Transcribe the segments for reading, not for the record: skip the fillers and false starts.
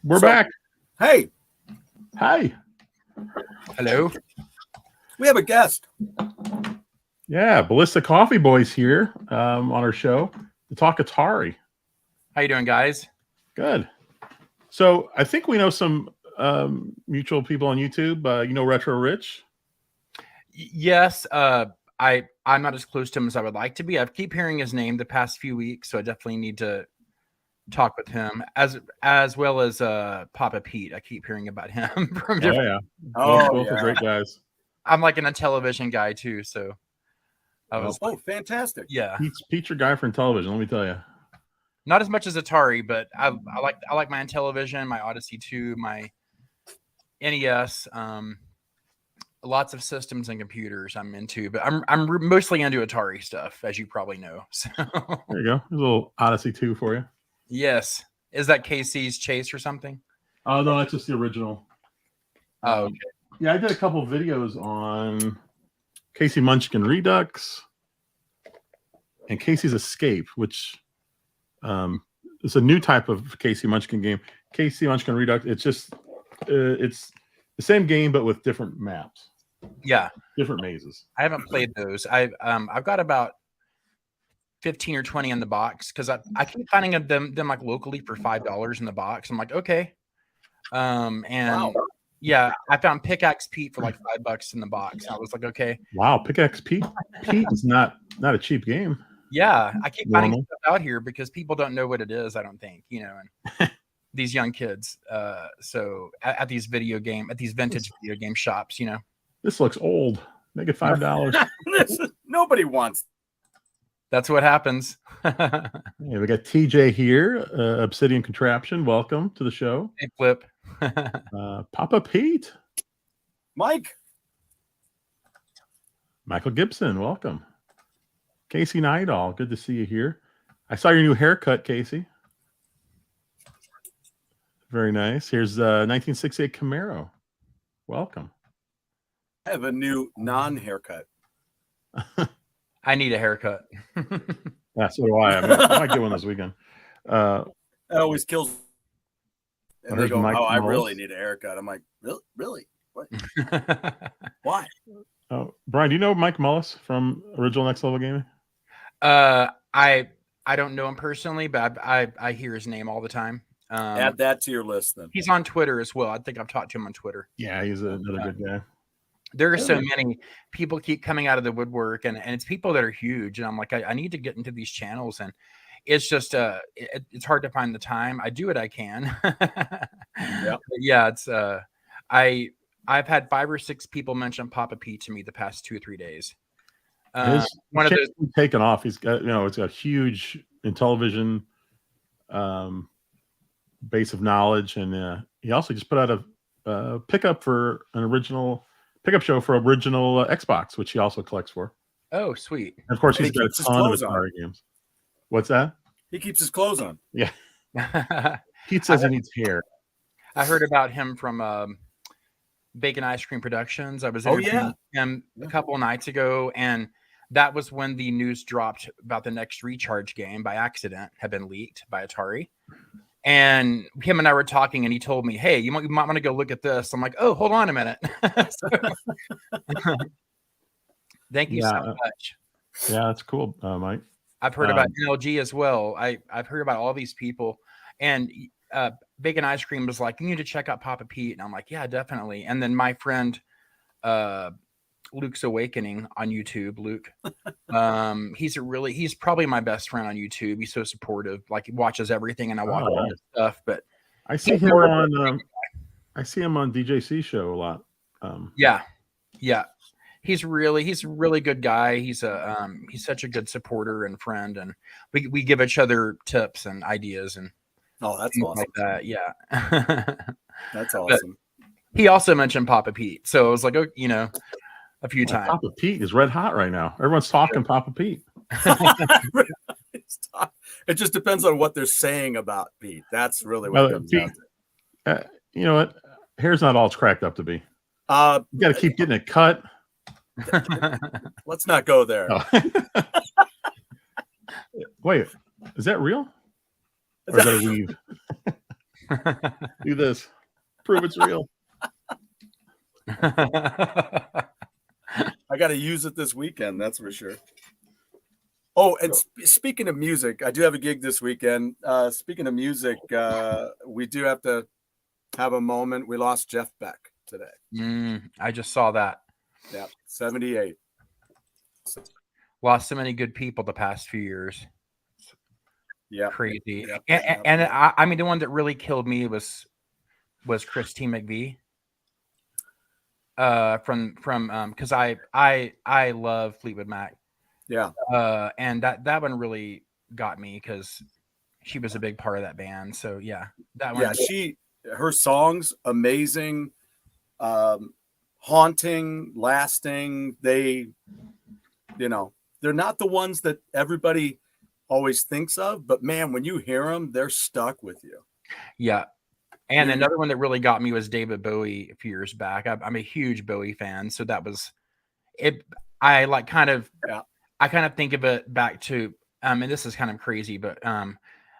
We're back. Hey. Hi. Hello. We have a guest. Yeah, Ballista Coffee Boys here on our show to talk Atari. How you doing, guys? Good. So I think we know some mutual people on YouTube. You know Retro Rich? Yes. I'm not as close to him as I would like to be. I keep hearing his name the past few weeks, so I definitely need to talk with him as well as Papa Pete. I keep hearing about him from different. Both are great guys. I'm like in a television guy too, so I was fantastic. Yeah, Pete's your guy for television. Let me tell you. Not as much as Atari, but I like my Intellivision, my Odyssey 2, my NES. Lots of systems and computers I'm into, but I'm mostly into Atari stuff, as you probably know. So there you go. There's a little Odyssey 2 for you. Yes. Is that KC's Chase or something? Oh, no, that's just the original. Oh, okay. Yeah, I did a couple of videos on Casey Munchkin Redux and Casey's Escape, which is a new type of Casey Munchkin game. Casey Munchkin Redux, it's just it's the same game but with different maps. Yeah, different mazes. I haven't played those. I've got about 15 or 20 in the box because I keep finding them like locally for $5 in the box. I'm like, okay. And yeah, I found Pickaxe Pete for like $5 in the box. I was like, okay. Wow, Pickaxe Pete. Pete is not a cheap game. Yeah, I keep finding stuff out here because people don't know what it is, I don't think, and these young kids. So at these vintage video game shops, This looks old. Make it $5. Nobody wants. That's what happens. Yeah, we got TJ here, Obsidian Contraption. Welcome to the show. Hey, Flip. Papa Pete. Michael Gibson, welcome. Casey Nidall, good to see you here. I saw your new haircut, Casey. Very nice. Here's 1968 Camaro. Welcome. I have a new non-haircut. I need a haircut. Yeah, so do I. I might get one this weekend. That always kills. And they go, I really need a haircut. I'm like, really? What? Why? Oh, Brian, do you know Mike Mullis from Original Next Level Gaming? I don't know him personally, but I hear his name all the time. Add that to your list then. He's on Twitter as well. I think I've talked to him on Twitter. Yeah, he's another good guy. There are so many people keep coming out of the woodwork, and it's people that are huge. And I'm like, I need to get into these channels, and it's just it's hard to find the time. I do what I can. Yeah, it's I've had 5 or 6 people mention Papa Pete to me the past 2 or 3 days. One of those taken off. He's got it's a huge Intellivision base of knowledge, and he also just put out a pickup for an original pickup show for original Xbox, which he also collects for. Oh, sweet! And of course, he's got a ton of Atari games. What's that? He keeps his clothes on. Yeah. Pete says he needs hair. I heard about him from Bacon Ice Cream Productions. I was interviewing him a couple of nights ago, and that was when the news dropped about the next Recharge game by accident had been leaked by Atari. And him and I were talking, and he told me, "Hey, you might want to go look at this." I'm like, "Oh, hold on a minute." Thank you so much. Yeah, that's cool, Mike. I've heard about NLG as well. I've heard about all these people, and Bacon Ice Cream was like, "You need to check out Papa Pete," and I'm like, "Yeah, definitely." And then my friend Luke's Awakening on YouTube, Luke, he's probably my best friend on YouTube. He's so supportive, like he watches everything, and I watch all his stuff. But I see him on DJC show a lot. Yeah. He's a really good guy. He's such a good supporter and friend, and we give each other tips and ideas and that's awesome. Like that. Yeah, that's awesome. But he also mentioned Papa Pete, so I was like, a few times. Papa Pete is red hot right now. Everyone's talking Papa Pete. It just depends on what they're saying about Pete. That's really what it comes down to. You know what? Hair's not all it's cracked up to be. You got to keep getting it cut. Let's not go there. Oh. Wait, is that real? Or is that a weave? Do this. Prove it's real. I got to use it this weekend. That's for sure. Oh, and speaking of music, I do have a gig this weekend. Speaking of music, we do have to have a moment. We lost Jeff Beck today. I just saw that. Yeah, 78. Lost so many good people the past few years. Yeah, crazy. And I mean, the one that really killed me was Christine McVie. From because I love Fleetwood Mac. Yeah. And that one really got me because she was a big part of that band. So yeah, that one. Yeah, her songs amazing, haunting, lasting. They, they're not the ones that everybody always thinks of, but man, when you hear them, they're stuck with you. Yeah. And another one that really got me was David Bowie a few years back. I'm a huge Bowie fan, so that was it. I kind of think of it back to and this is kind of crazy, but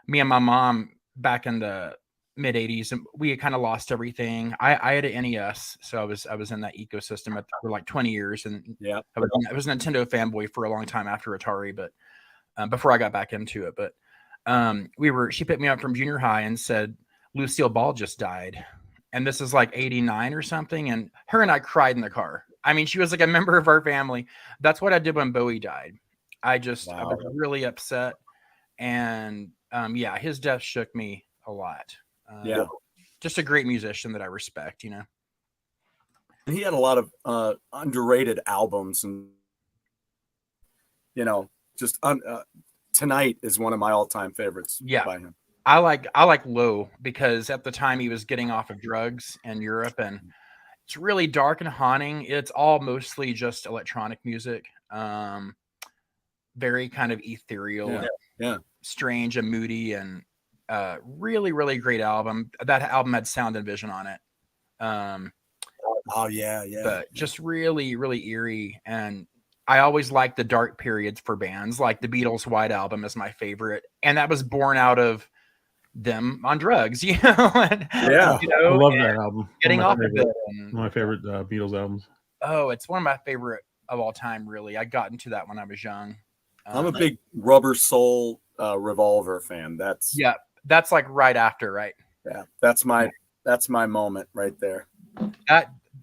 me and my mom back in the mid 80s, and we had kind of lost everything. I had an NES, so I was in that ecosystem for like 20 years, and I was a Nintendo fanboy for a long time after Atari, but before I got back into it. But she picked me up from junior high and said Lucille Ball just died, and this is like 89 or something, and her and I cried in the car. I mean, she was like a member of our family. That's what I did when Bowie died. I was really upset, and his death shook me a lot. Just a great musician that I respect, He had a lot of underrated albums, and just Tonight is one of my all-time favorites by him. I like Low because at the time he was getting off of drugs in Europe, and it's really dark and haunting. It's all mostly just electronic music, very kind of ethereal, strange and moody, and really, really great album. That album had Sound and Vision on it. But just really, really eerie, and I always liked the dark periods for bands. Like the Beatles' White Album is my favorite, and that was born out of them on drugs, I love that album. Getting off of it. One of my favorite Beatles albums. Oh, it's one of my favorite of all time, really. I got into that when I was young. I'm a big Rubber Soul Revolver fan. That's like right after, right? Yeah, that's my moment right there.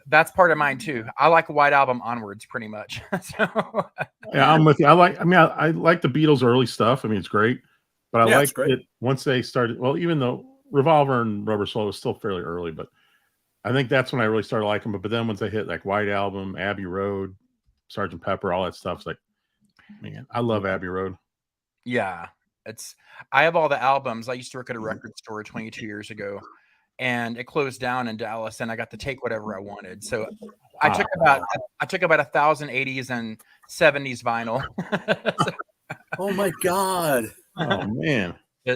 That's part of mine too. I like White Album onwards pretty much. Yeah, I'm with you. I like the Beatles' early stuff. I mean, it's great. But I liked it once they started. Well, even though Revolver and Rubber Soul was still fairly early, but I think that's when I really started liking them. But then once they hit like White Album, Abbey Road, Sgt. Pepper, all that stuff, it's like, man, I love Abbey Road. Yeah, I have all the albums. I used to work at a record store 22 years ago, and it closed down in Dallas, and I got to take whatever I wanted. So I took about 1,000 80s and 70s vinyl. Oh my God. Oh man.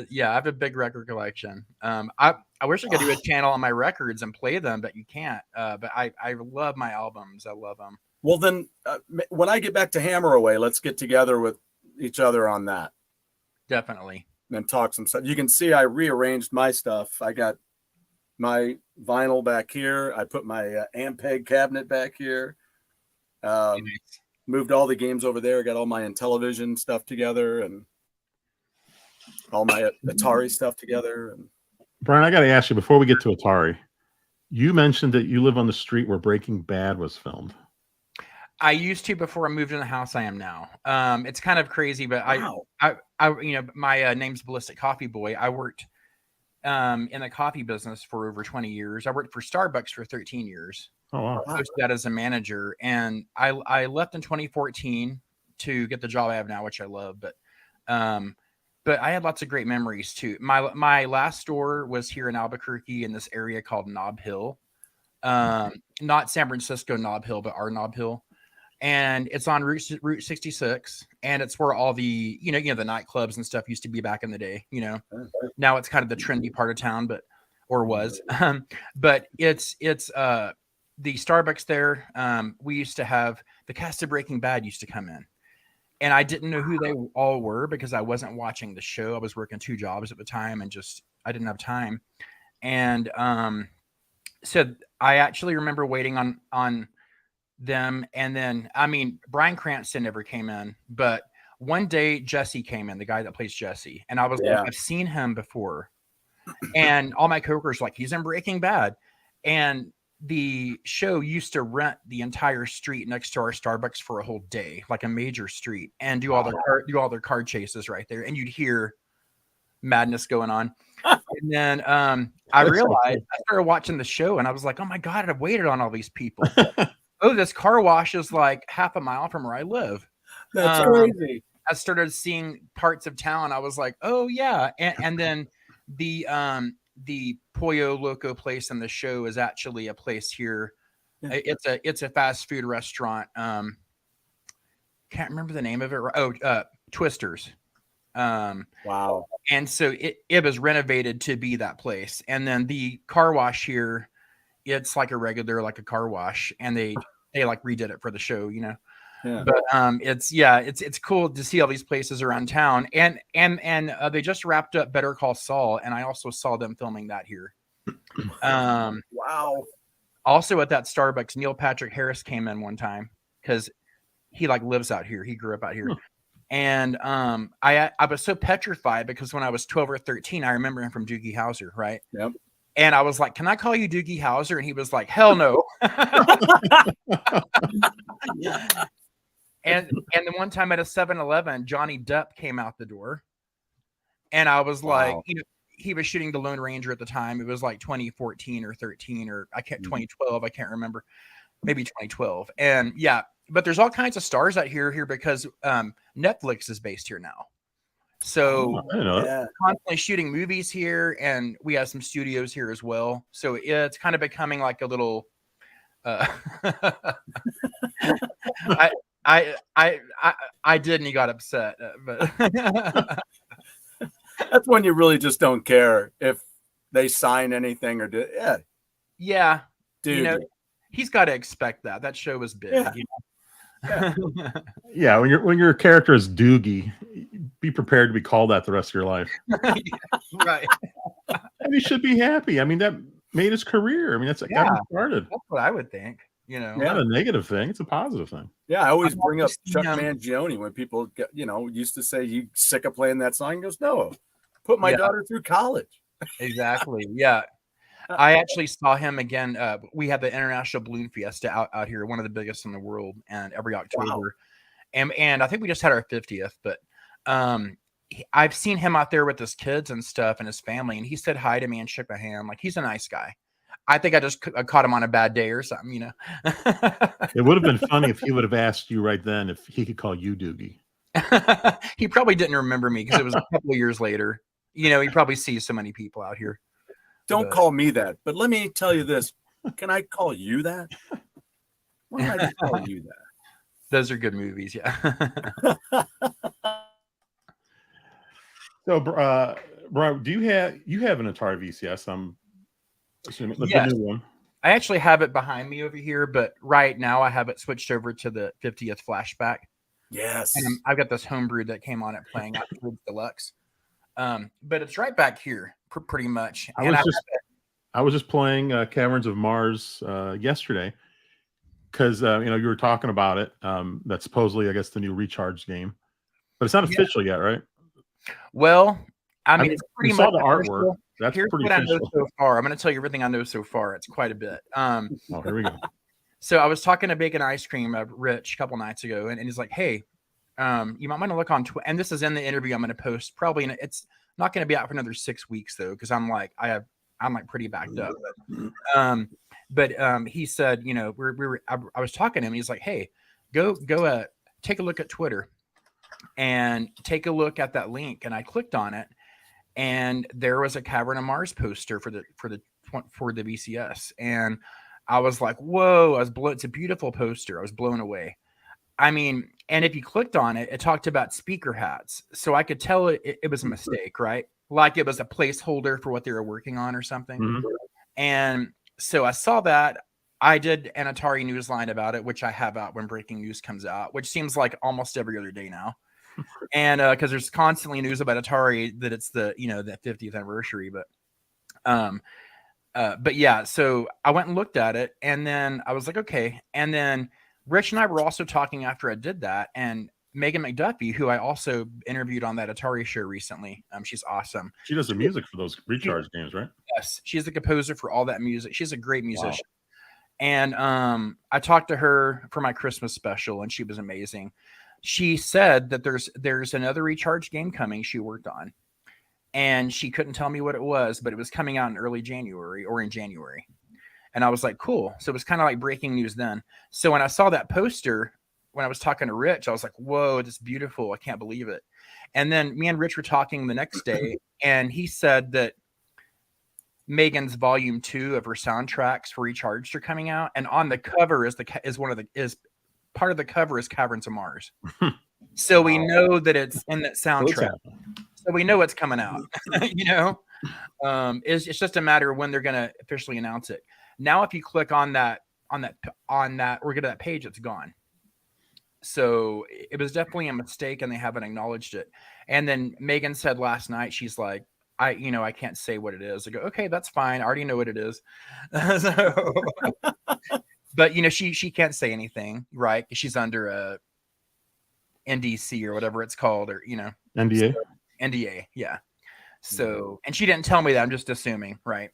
Yeah, I have a big record collection. I wish I could do a channel on my records and play them, but you can't. But I love my albums. I love them. Well, then when I get back to Hammer Away, let's get together with each other on that. Definitely. And talk some stuff. You can see I rearranged my stuff. I got my vinyl back here. I put my Ampeg cabinet back here. Moved all the games over there. Got all my Intellivision stuff together and all my Atari stuff together. And Brian, I got to ask you before we get to Atari. You mentioned that you live on the street where Breaking Bad was filmed. I used to before I moved in the house I am now. It's kind of crazy, but wow. I my name's Ballistic Coffee Boy. I worked in the coffee business for over 20 years. I worked for Starbucks for 13 years. Oh, wow. I that as a manager, and I left in 2014 to get the job I have now, which I love. But I had lots of great memories too. My last store was here in Albuquerque in this area called Nob Hill, not San Francisco Nob Hill, but our Nob Hill, and it's on Route 66, and it's where all the the nightclubs and stuff used to be back in the day. Now it's kind of the trendy part of town, but it's the Starbucks there. We used to have the cast of Breaking Bad used to come in. And I didn't know who they all were because I wasn't watching the show. I was working 2 jobs at the time and I didn't have time. And so I actually remember waiting on them, and then I mean Bryan Cranston never came in, but one day Jesse came in, the guy that plays Jesse, and I was like, I've seen him before, and all my coworkers were like, he's in Breaking Bad, and the show used to rent the entire street next to our Starbucks for a whole day, like a major street, and do all their car chases right there, and you'd hear madness going on. And then I realized I started watching the show, and I was like, oh my god, I've waited on all these people. Oh, this car wash is like half a mile from where I live. That's crazy. I started seeing parts of town. I was like, oh yeah. And then the Pollo Loco place in the show is actually a place here. It's a fast food restaurant. Can't remember the name of it. Oh, Twisters. Wow. And so it was renovated to be that place. And then the car wash here, it's like a regular, like a car wash, and they like redid it for the show, you know. Yeah. But it's cool to see all these places around town, and they just wrapped up Better Call Saul, and I also saw them filming that here. Wow. Also at that Starbucks, Neil Patrick Harris came in one time because he like lives out here. He grew up out here. And I was so petrified because when I was 12 or 13, I remember him from Doogie Howser, right? Yep. And I was like, can I call you Doogie Howser? And he was like, hell no. And then one time at a 7-Eleven, Johnny Depp came out the door. And I was like, you know, he was shooting The Lone Ranger at the time. It was like 2014 or 13 or 2012. I can't remember. Maybe 2012. And yeah, but there's all kinds of stars out here because Netflix is based here now. So constantly shooting movies here, and we have some studios here as well. So it's kind of becoming like a little I did, and he got upset. But that's when you really just don't care if they sign anything or do. Yeah, dude. You know, he's got to expect that. That show was big. Yeah. You know? Yeah, when your character is Doogie, be prepared to be called that the rest of your life. Right. And he should be happy. I mean, that made his career. I mean, that's got him started. That's what I would think. You know, not a negative thing; it's a positive thing. Yeah, I always bring up Chuck Mangione when people get, used to say, "You sick of playing that song?" He goes, "No, put my daughter through college." Exactly. Yeah. I actually saw him again. We had the International Balloon Fiesta out here, one of the biggest in the world, and every October. Wow. And I think we just had our 50th, but I've seen him out there with his kids and stuff and his family, and he said hi to me and shook my hand. Like, he's a nice guy. I think I just caught him on a bad day or something, you know. It would have been funny if he would have asked you right then if he could call you Doogie. He probably didn't remember me because it was a couple of years later. You know, he probably sees so many people out here. Don't call me that, but let me tell you this. Can I call you that? Why don't I just call you that? Those are good movies, yeah. So, Brian, you have an Atari VCS? I'm assuming the new one. I actually have it behind me over here, but right now I have it switched over to the 50th flashback. Yes. And I've got this homebrew that came on it playing afterwards deluxe. But it's right back here, pretty much. I was just playing Caverns of Mars yesterday because you were talking about it. That's supposedly, I guess, the new Recharge game, but it's not official yet, right? Well, I mean, it's pretty much the artwork. That's here's pretty what official. I know so far. I'm going to tell you everything I know so far. It's quite a bit. Oh, here we go. So I was talking to Bacon Ice Cream, Rich, a couple nights ago, and he's like, "Hey, you might want to look on Twitter." And this is in the interview I'm going to post. Probably, it's not going to be out for another 6 weeks though, because I'm like pretty backed up. But he said, I was talking to him. And he's like, "Hey, go take a look at Twitter and take a look at that link." And I clicked on it, and there was a Cavern of Mars poster for the VCS, and I was like, "Whoa!" It's a beautiful poster. I was blown away. I mean, and if you clicked on it, it talked about speaker hats, so I could tell it was a mistake, right? Like it was a placeholder for what they were working on or something. Mm-hmm. And so I saw that. I did an Atari Newsline about it, which I have out when breaking news comes out, which seems like almost every other day now. And because there's constantly news about Atari that it's the 50th anniversary, but But yeah, so I went and looked at it, and then I was like, okay. And then Rich and I were also talking after I did that, and Megan McDuffie, who I also interviewed on that Atari show recently. She's awesome. She does the music for those recharge games, right? Yes, she's the composer for all that music. She's a great musician. Wow. And I talked to her for my Christmas special, and she was amazing. She said that there's another recharge game coming she worked on, and she couldn't tell me what it was, but it was coming out in early January or in January. And I was like, cool. So it was kind of like breaking news then. So when I saw that poster, when I was talking to Rich, I was like, whoa, this is beautiful. I can't believe it. And then me and Rich were talking the next day, and he said that Megan's volume 2 of her soundtracks for Recharged are coming out. And on the cover is part of the cover is Caverns of Mars. So we know that it's in that soundtrack. So we know it's coming out. It's just a matter of when they're going to officially announce it. Now, if you click on that or go to that page, it's gone. So it was definitely a mistake, and they haven't acknowledged it. And then Megan said last night, she's like, I can't say what it is. I go, okay, that's fine. I already know what it is. But she can't say anything, right? She's under a NDC or whatever it's called, or NDA. So, NDA, yeah. So, and she didn't tell me that. I'm just assuming, right?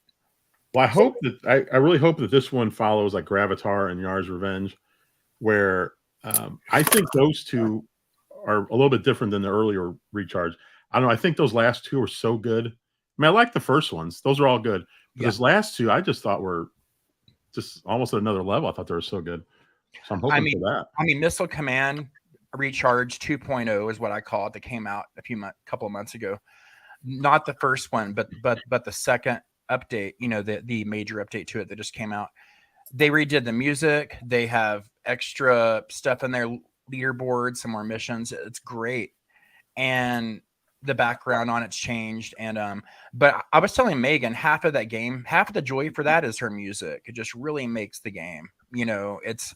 Well, I really hope that this one follows like Gravatar and Yar's Revenge, where I think those two are a little bit different than the earlier Recharge. I don't know. I think those last two are so good. I mean, I like the first ones; those are all good. But those last two, I just thought were just almost at another level. I thought they were so good. So I'm hoping for that. I mean, Missile Command Recharge 2.0 is what I call it. That came out couple of months ago. Not the first one, but the second update. The major update to it that just came out. They redid the music. They have extra stuff in their leaderboard, some more missions. It's great, and the background on it's changed. And but I was telling Megan, half of the joy for that is her music. It just really makes the game. It's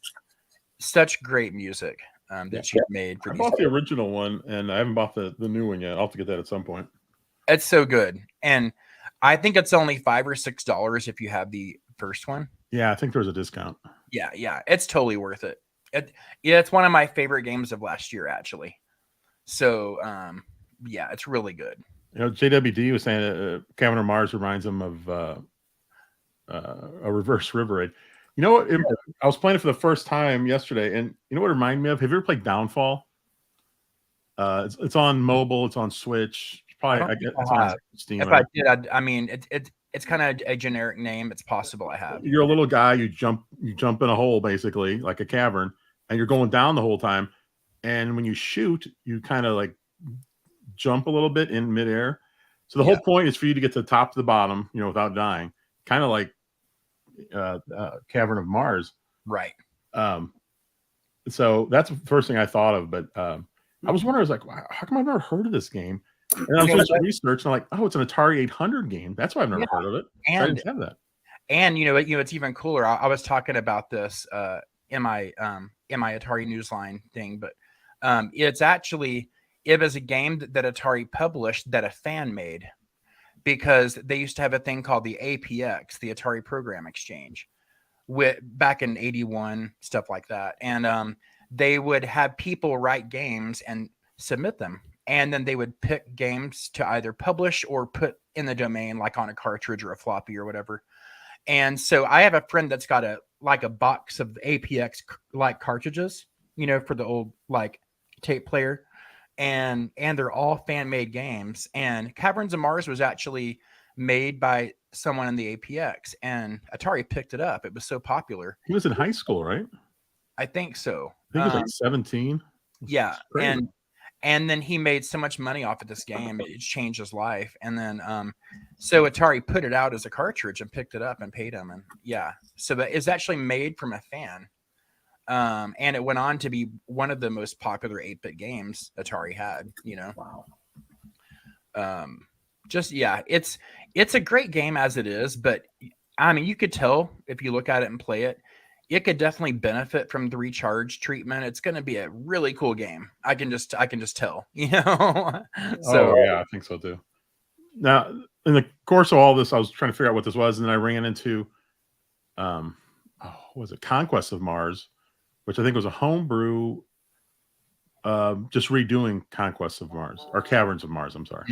such great music that she made. I bought the original one, and I haven't bought the new one yet. I'll have to get that at some point. It's so good, and I think it's only $5 or $6 if you have the first one. Yeah, I think there's a discount. Yeah, it's totally worth it. It's one of my favorite games of last year, actually. So, yeah, it's really good. JWD was saying Cavern of Mars reminds him of a reverse River Raid. You know what? I was playing it for the first time yesterday, and you know what it reminded me of? Have you ever played Downfall? It's on mobile. It's on Switch. Probably I get it's on Steam. If I did, I mean, it's kind of a generic name. It's possible I have. You're a little guy. You jump in a hole, basically like a cavern, and you're going down the whole time. And when you shoot, you kind of like jump a little bit in midair. So the whole point is for you to get to the top to the bottom, without dying. Kind of like Cavern of Mars, right? So that's the first thing I thought of. But I was wondering, I was like, how come I've never heard of this game? And I was doing some research, and I'm like, oh, it's an Atari 800 game. That's why I've never heard of it. And I didn't have that. And it's even cooler. I was talking about this in my Atari Newsline thing, but it was a game that Atari published that a fan made, because they used to have a thing called the APX, the Atari Program Exchange, back in '81, stuff like that. And they would have people write games and submit them. And then they would pick games to either publish or put in the domain, like on a cartridge or a floppy or whatever. And so I have a friend that's got a box of APX like cartridges, for the old like tape player. And they're all fan-made games. And Caverns of Mars was actually made by someone in the APX, and Atari picked it up. It was so popular. He was in high school, right? I think so. I think he was like 17. Yeah, and then he made so much money off of this game, it changed his life. And then so Atari put it out as a cartridge and picked it up and paid him. And so that is actually made from a fan. And it went on to be one of the most popular 8-bit games Atari had, Wow. It's a great game as it is, but I mean, you could tell if you look at it and play it, it could definitely benefit from the recharge treatment. It's going to be a really cool game. I can just tell, So yeah, I think so too. Now, in the course of all this, I was trying to figure out what this was, and then I ran into, what was it, Conquest of Mars, which I think was a homebrew, just redoing Conquest of Mars or Caverns of Mars. I'm sorry.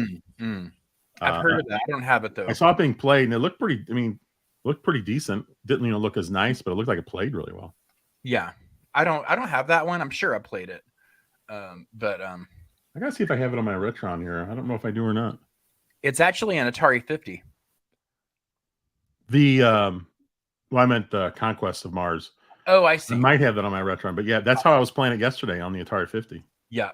I've heard of that. I don't have it though. I saw it being played, and it looked pretty. I mean, looked pretty decent. Didn't look as nice, but it looked like it played really well. Yeah, I don't have that one. I'm sure I played it, but I gotta see if I have it on my Retron here. I don't know if I do or not. it's actually an Atari 50. The well, I meant Conquest of Mars. Oh, I see. I might have that on my Retron, but yeah, that's how I was playing it yesterday on the Atari 50. Yeah.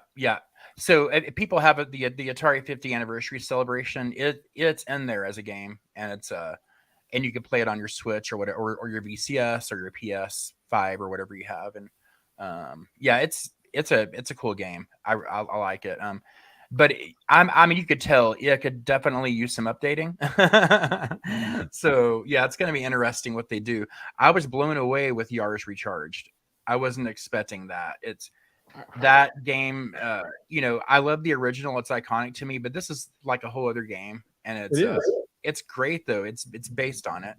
So people have the Atari 50 anniversary celebration. It's in there as a game, and it's and you can play it on your Switch or whatever, or your VCS or your PS5 or whatever you have. And yeah, it's a cool game. I like it. But I mean, you could tell it could definitely use some updating. So yeah, it's going to be interesting what they do. I was blown away with Yars Recharged. I wasn't expecting that. It's that game. I love the original. It's iconic to me, but this is like a whole other game, and it's great though. It's based on it.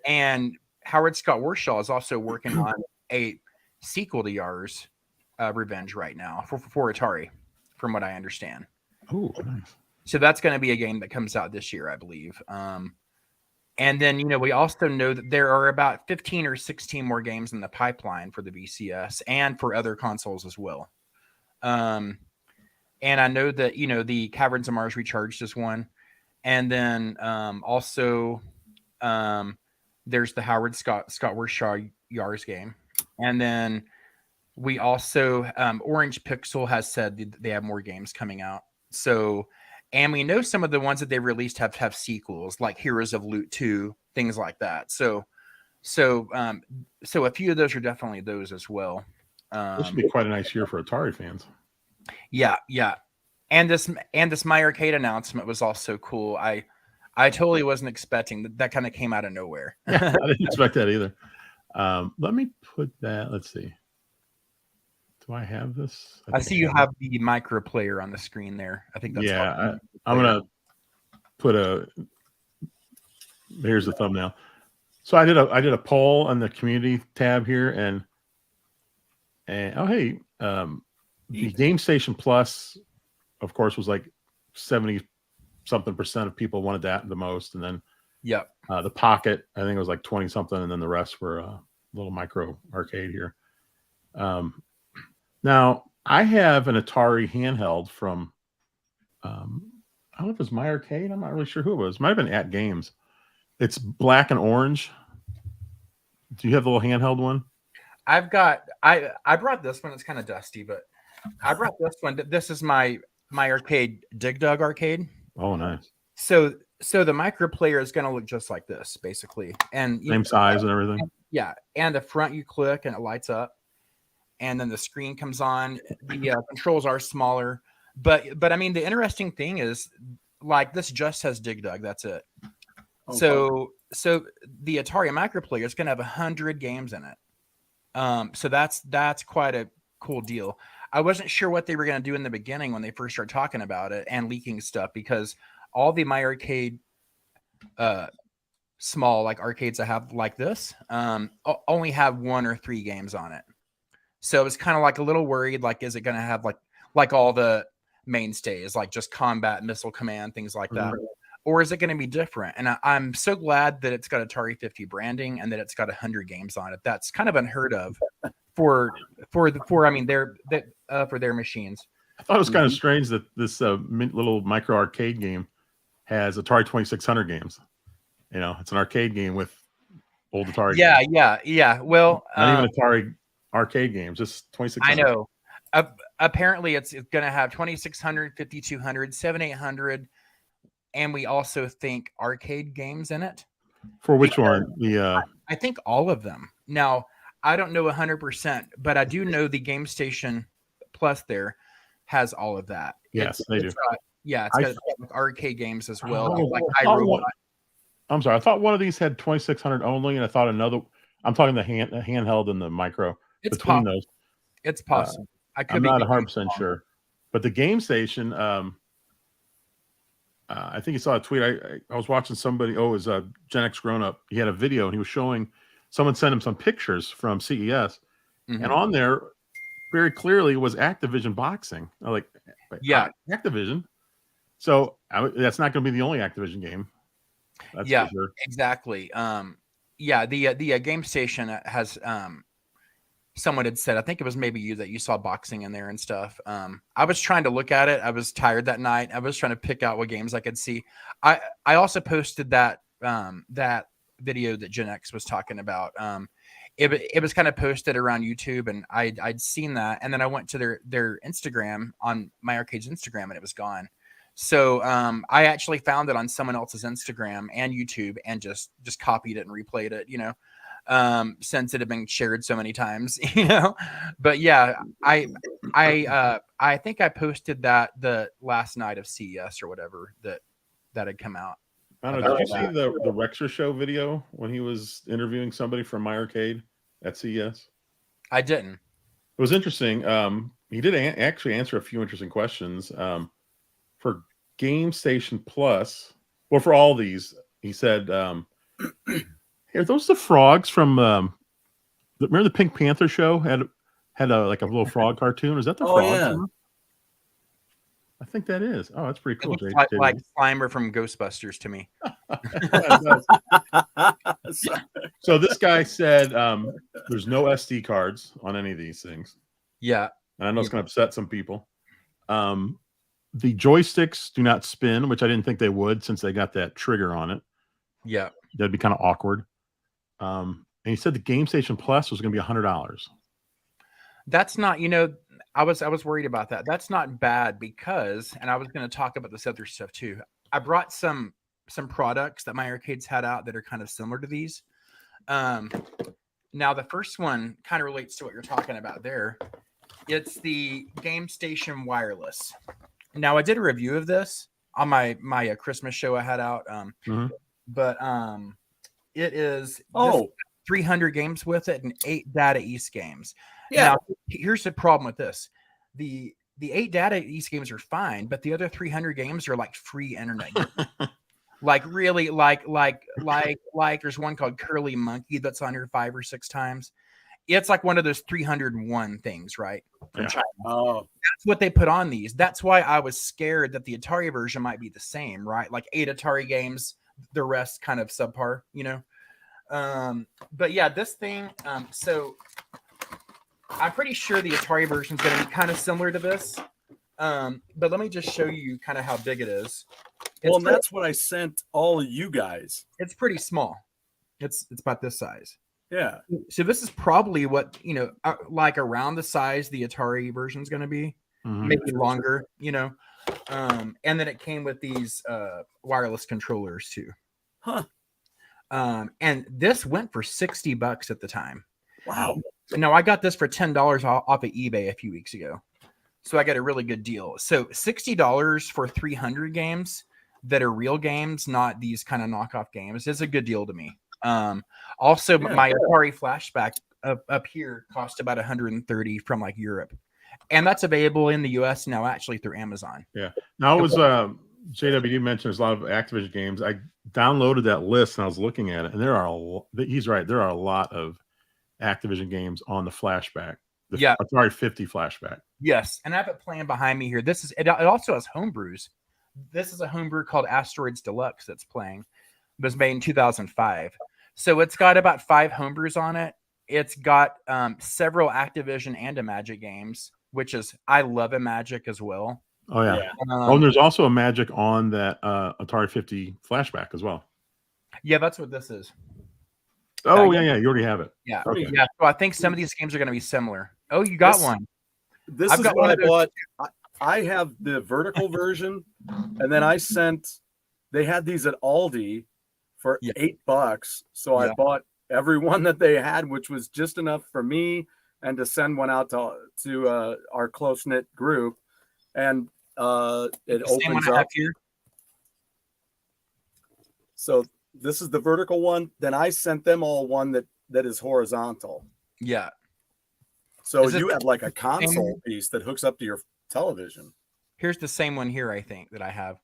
And Howard Scott Warshaw is also working on a sequel to Yars Revenge right now for Atari, from what I understand. Oh, nice. So that's going to be a game that comes out this year, I believe. And then, we also know that there are about 15 or 16 more games in the pipeline for the VCS and for other consoles as well. And I know that, the Caverns of Mars Recharged is one. And then also there's the Howard Scott Warshaw Yars game. And then we also, Orange Pixel has said they have more games coming out. So, and we know some of the ones that they released have sequels, like Heroes of Loot 2, things like that. So a few of those are definitely those as well. This should be quite a nice year for Atari fans. Yeah. And this My Arcade announcement was also cool. I totally wasn't expecting that kind of came out of nowhere. Yeah, I didn't expect that either. Let me put that. Let's see. Do I have this? I see you have the micro player on the screen there. I think that's I'm gonna put here's the thumbnail. So I did a poll on the community tab here, and oh hey, the Game Station Plus, of course, was like 70-something% of people wanted that the most, and then the Pocket, I think it was like 20-something, and then the rest were a little micro arcade here. Now, I have an Atari handheld from, I don't know if it was My Arcade. I'm not really sure who it was. It might have been At Games. It's black and orange. Do you have the little handheld one? I brought this one. It's kind of dusty, but I brought this one. This is my Arcade Dig Dug arcade. Oh, nice. So the micro player is going to look just like this, basically. And same size and everything. Yeah. And the front you click and it lights up. And then the screen comes on. The controls are smaller, but I mean, the interesting thing is, like, this just has Dig Dug. That's it. So the Atari micro player is going to have 100 games in it. So that's quite a cool deal. I wasn't sure what they were going to do in the beginning when they first started talking about it and leaking stuff, because all the My Arcade small like arcades I have like this only have 1 or 3 games on it. So it's kind of like a little worried, like, is it going to have like all the mainstays, like just Combat, Missile Command, things like that? Or is it going to be different? And I'm so glad that it's got Atari 50 branding and that it's got 100 games on it. That's kind of unheard of for their machines. I thought it was kind of strange that this little micro arcade game has Atari 2600 games. It's an arcade game with old Atari games. Yeah. Well, not even Atari arcade games, just 2600. I know. Apparently it's going to have 2600, 5200, 7800, and we also think arcade games in it. For which one? I think all of them. Now, I don't know 100%, but I do know the Game Station Plus there has all of that. Yes, they do. It's got arcade games as well. Like iRobot. I'm sorry. I thought one of these had 2600 only, and I thought another. I'm talking the handheld and the micro. It's between possible. those. It's possible. I'm not 100% sure, but the Game Station, I think he saw a tweet. I was watching somebody. Oh, it was Gen X Grown Up. He had a video and he was showing. Someone sent him some pictures from CES, and on there, very clearly was Activision boxing. I'm like, yeah, Activision. So that's not going to be the only Activision game. That's for sure. Exactly. Yeah, the Game Station has someone had said, I think it was maybe you, that you saw boxing in there and stuff. I was trying to look at it. I was tired that night. I was trying to pick out what games I could see. I also posted that that video that Gen X was talking about. It was kind of posted around YouTube, and I'd seen that, and then I went to their Instagram, on My Arcade's Instagram, and it was gone. So I actually found it on someone else's Instagram and YouTube, and just copied it and replayed it, since it had been shared so many times, But yeah, I think I posted that the last night of CES or whatever that had come out. I don't know. Did you see the Rexer show video when he was interviewing somebody from My Arcade at CES? I didn't. It was interesting. He did actually answer a few interesting questions. For Game Station Plus, well, for all these, he said, "Are those the frogs from? Remember the Pink Panther show had a little frog cartoon? Is that the frogs? Yeah. I think that is. Oh, that's pretty cool. Like Slimer from Ghostbusters to me. So this guy said there's no SD cards on any of these things. Yeah. And I know it's going to upset some people. The joysticks do not spin, which I didn't think they would since they got that trigger on it. Yeah. That'd be kind of awkward. And he said the Game Station Plus was going to be $100. That's not, I was worried about that. That's not bad because, and I was going to talk about this other stuff too. I brought some products that My Arcade's had out that are kind of similar to these. Now the first one kind of relates to what you're talking about there. It's the Game Station Wireless. Now I did a review of this on my Christmas show I had out. But it is 300 games with it and 8 Data East games. Yeah. Now, here's the problem with this. The 8 Data East games are fine, but the other 300 games are like free internet games. Like really, like there's one called Curly Monkey that's on here 5 or 6 times. It's like one of those 301 things, right? From China. Oh, that's what they put on these. That's why I was scared that the Atari version might be the same, right? Like 8 Atari games, the rest kind of subpar, But yeah, this thing. So I'm pretty sure the Atari version is going to be kind of similar to this. But let me just show you kind of how big it is. And that's what I sent all of you guys. It's pretty small. It's about this size. Yeah. So this is probably what, like around the size the Atari version is going to be, maybe longer, and then it came with these wireless controllers too. Huh. And this went for $60 at the time. Wow. Now I got this for $10 off of eBay a few weeks ago. So I got a really good deal. So $60 for 300 games that are real games, not these kind of knockoff games, is a good deal to me. Also, my Atari Flashback up here cost about $130 from like Europe, and that's available in the US now actually through Amazon. Yeah. Now it was JWD mentioned there's a lot of Activision games. I downloaded that list and I was looking at it, and he's right. There are a lot of Activision games on the Flashback. The Atari 50 Flashback. Yes, and I have it playing behind me here. It also has homebrews. This is a homebrew called Asteroids Deluxe that's playing. It was made in 2005. So it's got about 5 homebrews on it. It's got several Activision and a Magic games, which is, I love a Magic as well. Oh, yeah. And there's also a Magic on that Atari 50 Flashback as well. Yeah, that's what this is. Oh, yeah. You already have it. Yeah. Okay. Yeah. So I think some of these games are going to be similar. Oh, you got one. This is what I bought. I have the vertical version, and then they had these at Aldi for $8. So I bought every one that they had, which was just enough for me and to send one out to our close-knit group. And it opens up here. So this is the vertical one. Then I sent them all one that is horizontal. Yeah. So you have like a console piece that hooks up to your television. Here's the same one here, I think, that I have.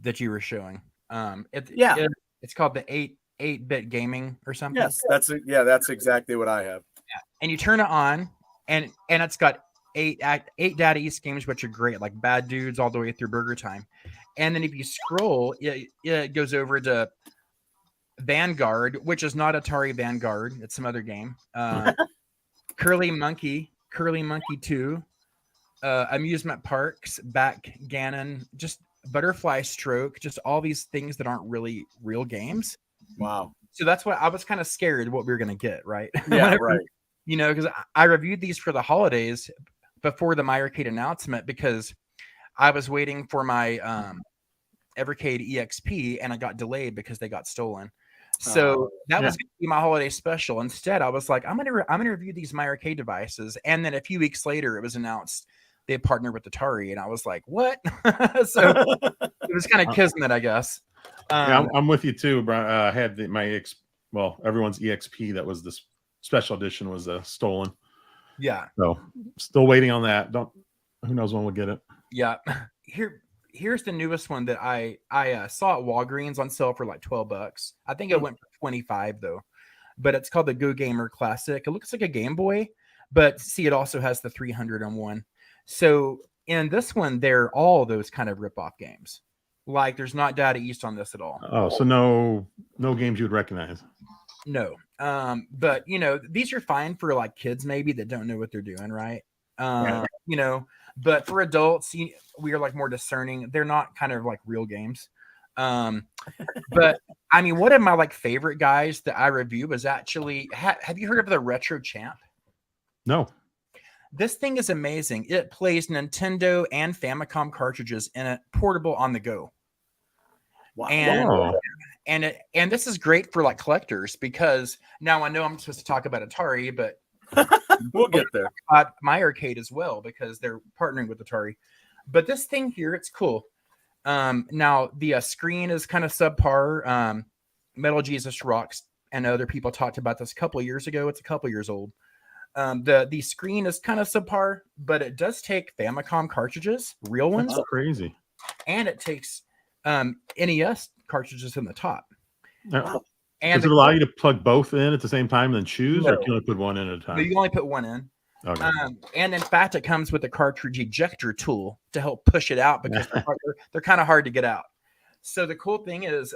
that you were showing. Yeah. It's called the 8-bit gaming or something. Yes, that's exactly what I have. And you turn it on, and it's got 8 Data East games, which are great, like Bad Dudes all the way through Burger Time. And then if you scroll, it goes over to Vanguard, which is not Atari Vanguard. It's some other game. Curly Monkey 2, Amusement Parks, Backgammon, just Butterfly Stroke, just all these things that aren't really real games. Wow. So that's what I was kind of scared what we were going to get, right? Yeah, right. You know, because I reviewed these for the holidays before the MyArcade announcement, because I was waiting for my EverCade EXP, and I got delayed because they got stolen. So that was going to be my holiday special. Instead, I was like, I'm gonna review these MyArcade devices, and then a few weeks later, it was announced they had partnered with Atari, and I was like, what? So it was kind of kismet, I guess. Yeah, I'm with you too, Brian. I had everyone's EXP that was this special edition was stolen. Yeah. So still waiting on that. Who knows when we'll get it? Yeah. Here's the newest one that I saw at Walgreens on sale for like $12. I think it went for $25 though, but it's called the Go Gamer Classic. It looks like a Game Boy, but see, it also has the 300-on-1. So in this one, they're all those kind of rip-off games. Like there's not Data East on this at all. Oh, so no games you would recognize. No. But you know, these are fine for like kids maybe that don't know what they're doing, right? You know, but for adults, we are like more discerning. They're not kind of like real games. But I mean, one of my like favorite guys that I review was actually, have you heard of the Retro Champ? No. This thing is amazing. It plays Nintendo and Famicom cartridges in a portable on the go. Wow. And this is great for like collectors, because now I know I'm supposed to talk about Atari, but we'll get there. MyArcade as well, because they're partnering with Atari. But this thing here, it's cool. Now the screen is kind of subpar. Metal Jesus Rocks and other people talked about this a couple of years ago. It's a couple of years old. The screen is kind of subpar, but it does take Famicom cartridges, real ones. That's crazy. And it takes NES cartridges in the top. And does it allow you to plug both in at the same time and then choose, or can you only put one in at a time? No, you only put one in. Okay. And in fact, it comes with a cartridge ejector tool to help push it out, because they're kind of hard to get out. So the cool thing is,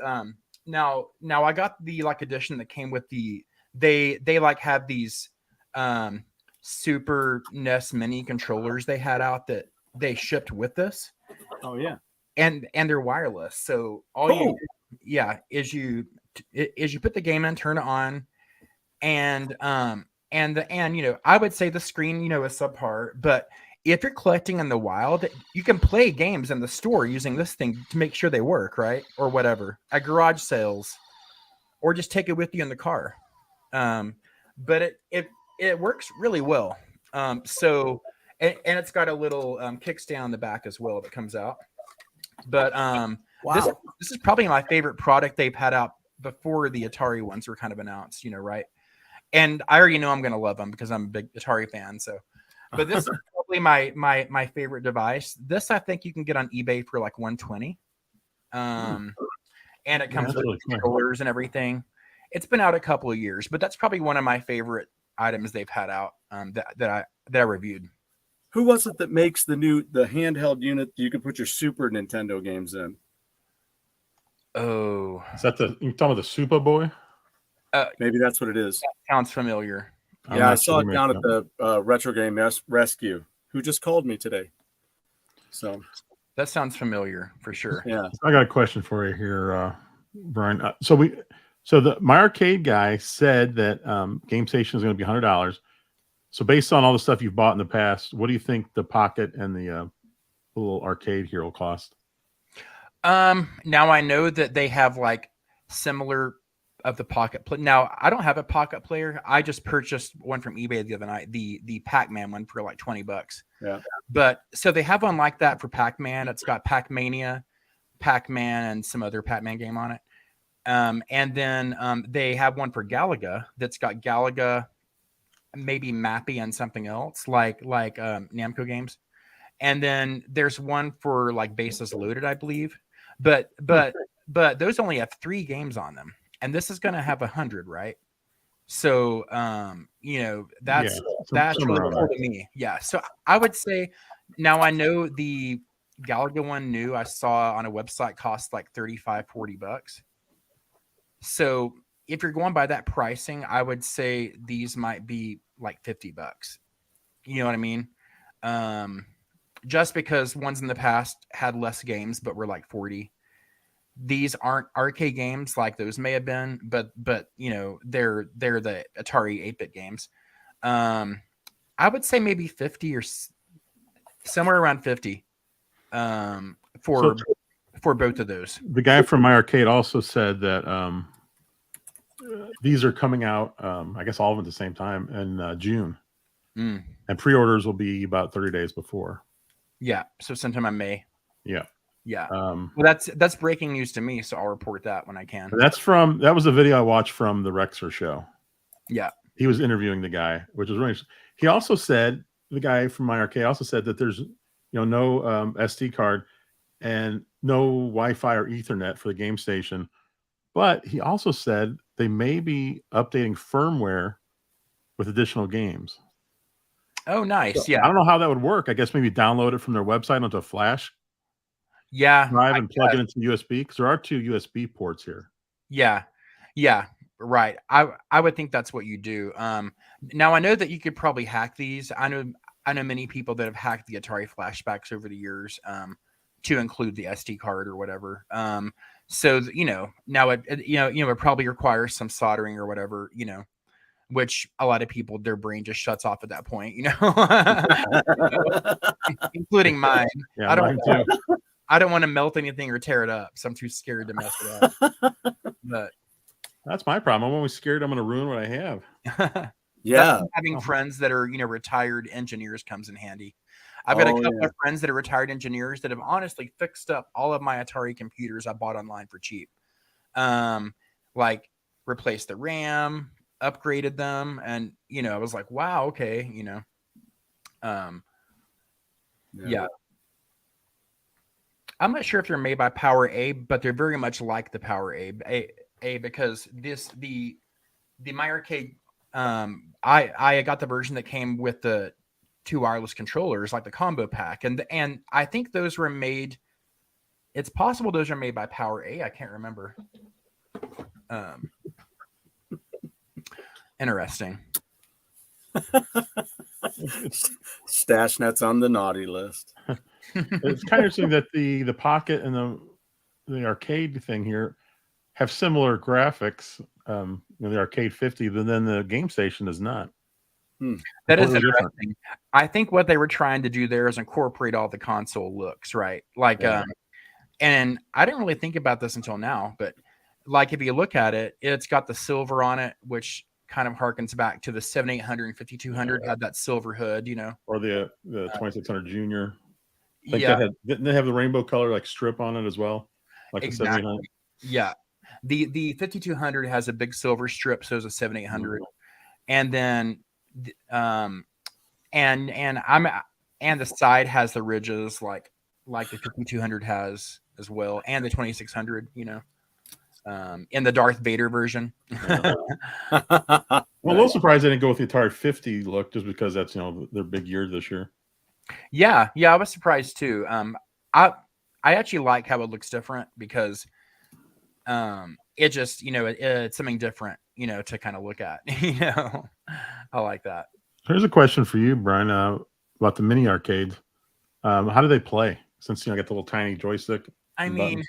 now I got the like edition that came with they like have these Super NES mini controllers they had out that they shipped with this. Oh yeah. And they're wireless. So is you put the game in, turn it on, and you know, I would say the screen, you know, is subpar, but if you're collecting in the wild, you can play games in the store using this thing to make sure they work, right? Or whatever, at garage sales, or just take it with you in the car. But it works really well. So it's got a little kickstand on the back as well that comes out. But wow. This is probably my favorite product they've had out before the Atari ones were kind of announced, you know, right? And I already know I'm going to love them because I'm a big Atari fan. So, but this is probably my favorite device. This I think you can get on eBay for like $120. And it comes with controllers and everything. It's been out a couple of years, but that's probably one of my favorite items they've had out that I reviewed. Who was it that makes the handheld unit you can put your Super Nintendo games in? Oh, is that you're talking about the Super Boy? Maybe that's what it is. That sounds familiar. Yeah, I saw it down at the Retro Game Rescue, who just called me today. So that sounds familiar for sure. Yeah, I got a question for you here, Brian. So the MyArcade guy said that Game Station is going to be $100. So based on all the stuff you've bought in the past, what do you think the Pocket and the little arcade here will cost? Now I know that they have like similar of the Pocket. Now I don't have a Pocket player. I just purchased one from eBay the other night, the Pac-Man one for like $20. Yeah. But so they have one like that for Pac-Man. It's got Pac-Mania, Pac-Man, and some other Pac-Man game on it. And then they have one for Galaga that's got Galaga, maybe Mappy, and something else like Namco games. And then there's one for like Bases Loaded, I believe. but those only have 3 games on them, and this is going to have 100, right? So that's really cool to me. Yeah. So I would say, now I know the Galaga one new I saw on a website cost like $35-$40. So if you're going by that pricing, I would say these might be like $50. You know what I mean? Just because ones in the past had less games but were like 40. These aren't arcade games like those may have been, but they're the Atari 8-bit games. I would say maybe 50 or somewhere around 50 for both of those. The guy from my arcade also said that these are coming out, I guess all of them at the same time in June. And pre-orders will be about 30 days before. Yeah, so sometime in May. Yeah. Yeah. Well, that's breaking news to me, so I'll report that when I can. That was a video I watched from the Rexer show. Yeah. He was interviewing the guy, which was really interesting. He also said, the guy from my arcade also said that there's no SD card and no Wi-Fi or Ethernet for the game station. But he also said they may be updating firmware with additional games. Oh, nice. Yeah. I don't know how that would work. I guess maybe download it from their website onto a flash drive and plug it into USB, because there are 2 USB ports here. Yeah. Right. I would think that's what you do. Now I know that you could probably hack these. I know many people that have hacked the Atari flashbacks over the years to include the SD card or whatever. So now it probably requires some soldering or whatever, which a lot of people, their brain just shuts off at that point, including mine. Yeah, mine too. I don't want to melt anything or tear it up, so I'm too scared to mess it up. But that's my problem. I'm always scared I'm going to ruin what I have. Yeah, having friends that are retired engineers comes in handy. I've got a couple of friends that are retired engineers that have honestly fixed up all of my Atari computers I bought online for cheap. Like replaced the RAM, upgraded them, and I was like, wow, okay, yeah. I'm not sure if they're made by Power A, but they're very much like the Power A because the My Arcade, I got the version that came with the 2 wireless controllers, like the combo pack, and I think those were made. It's possible those are made by Power A. I can't remember. Interesting. Stash Net's on the naughty list. It's kind of interesting that the Pocket and the arcade thing here have similar graphics. The Arcade 50, but then the Game Station does not. That is interesting. Different. I think what they were trying to do there is incorporate all the console looks, right? Like, and I didn't really think about this until now, but like if you look at it, it's got the silver on it, which kind of harkens back to the 7800 and 5200 had that silver hood, or the 2600 Junior. Didn't they have the rainbow color like strip on it as well? Like exactly. The 7800? Yeah. The 5200 has a big silver strip, so is a 7800. And then and the side has the ridges like the 5200 has as well, and the 2600, in the Darth Vader version. Well, a little surprised they didn't go with the Atari 50 look, just because that's their big year this year. Yeah, I was surprised too. I actually like how it looks different because it just it's something different to kind of look at. I like that. Here's a question for you, Brian, about the mini arcades. How do they play? Since I got the little tiny joystick. I mean,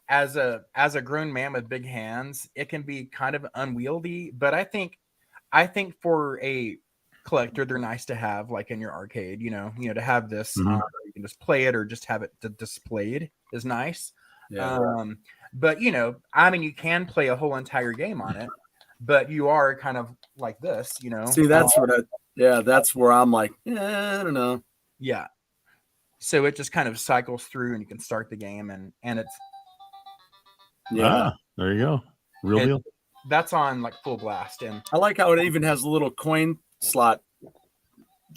as a grown man with big hands, it can be kind of unwieldy. But I think for a collector, they're nice to have, like in your arcade. To have this, you can just play it or just have it displayed is nice. Yeah. But I mean, you can play a whole entire game on it, but you are kind of like this, See, that's that's where I'm like, I don't know. Yeah. So it just kind of cycles through, and you can start the game, and it's there you go, real deal. That's on like full blast, and I like how it even has a little coin slot.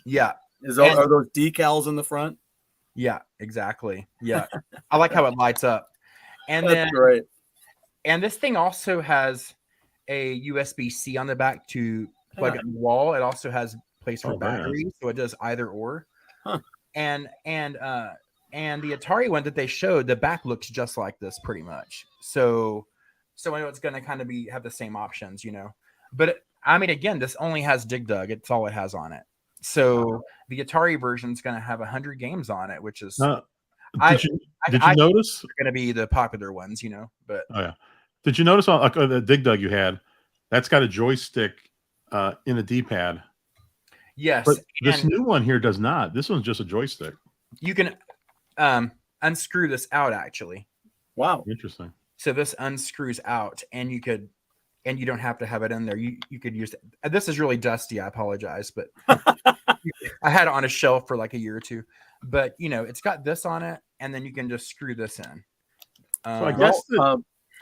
Yeah. Are those decals in the front? Yeah, exactly. Yeah, I like how it lights up. And That's then, great. and this thing also has a USB-C on the back to plug it in the wall. It also has place for batteries, so it does either or. Huh. And the Atari one that they showed, the back looks just like this pretty much. So I know it's going to kind of have the same options, But I mean, again, this only has Dig Dug. It's all it has on it. So the Atari version is going to have 100 games on it, which is did you notice going to be the popular ones, But oh yeah, did you notice on the Dig Dug you had? That's got a joystick in a D-pad. Yes, but this new one here does not. This one's just a joystick. You can unscrew this out actually. Wow, interesting. So this unscrews out, and you don't have to have it in there. You could use it. This is really dusty. I apologize, but I had it on a shelf for like a year or two. But it's got this on it, and then you can just screw this in. So I guess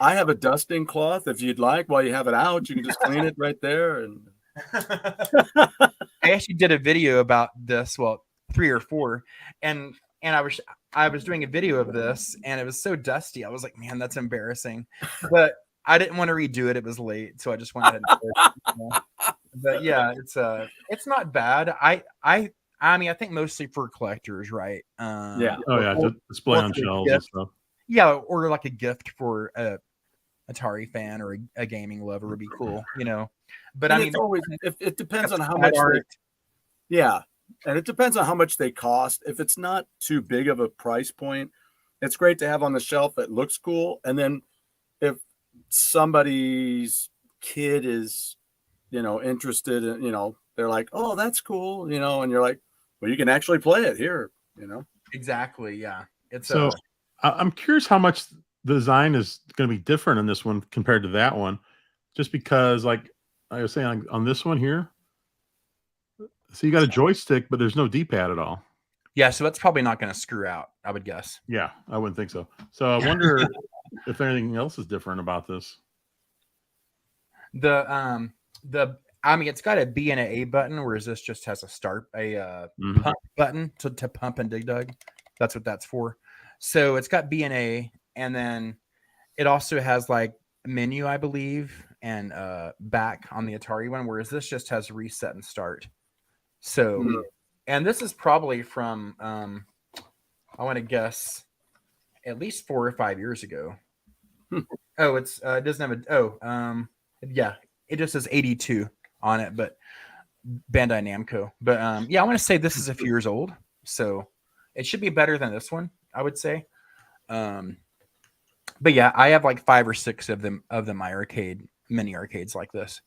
I have a dusting cloth. If you'd like, while you have it out, you can just clean it right there. And I actually did a video about this. Well, 3 or 4, and I was doing a video of this, and it was so dusty. I was like, man, that's embarrassing. But I didn't want to redo it. It was late, so I just went ahead and But yeah, it's not bad. I mean, I think mostly for collectors, right? Yeah. To display on shelves and stuff. Yeah, or like a gift for a Atari fan or a gaming lover would be cool, But and I mean, it depends on how much. And it depends on how much they cost. If it's not too big of a price point, it's great to have on the shelf. It looks cool. And then if somebody's kid is, interested in, they're like, oh, that's cool, and you're like, well, you can actually play it here, Exactly. Yeah. I'm curious how much the design is going to be different in this one compared to that one, just because, like I was saying, on this one here, so you got a joystick, but there's no D-pad at all. Yeah, so that's probably not going to screw out, I would guess. Yeah, I wouldn't think so. So I wonder if anything else is different about this. I mean, it's got a B and an A button, whereas this just has a pump button to pump and Dig Dug. That's what that's for. So it's got B and A, and then it also has like menu, I believe, and back on the Atari one, whereas this just has reset and start. So, and this is probably from, I want to guess, at least 4 or 5 years ago. Oh, it doesn't have yeah, it just says 82 on it, but Bandai Namco. But yeah, I want to say this is a few years old, so it should be better than this one, I would say. But yeah, I have like 5 or 6 of them mini arcades like this.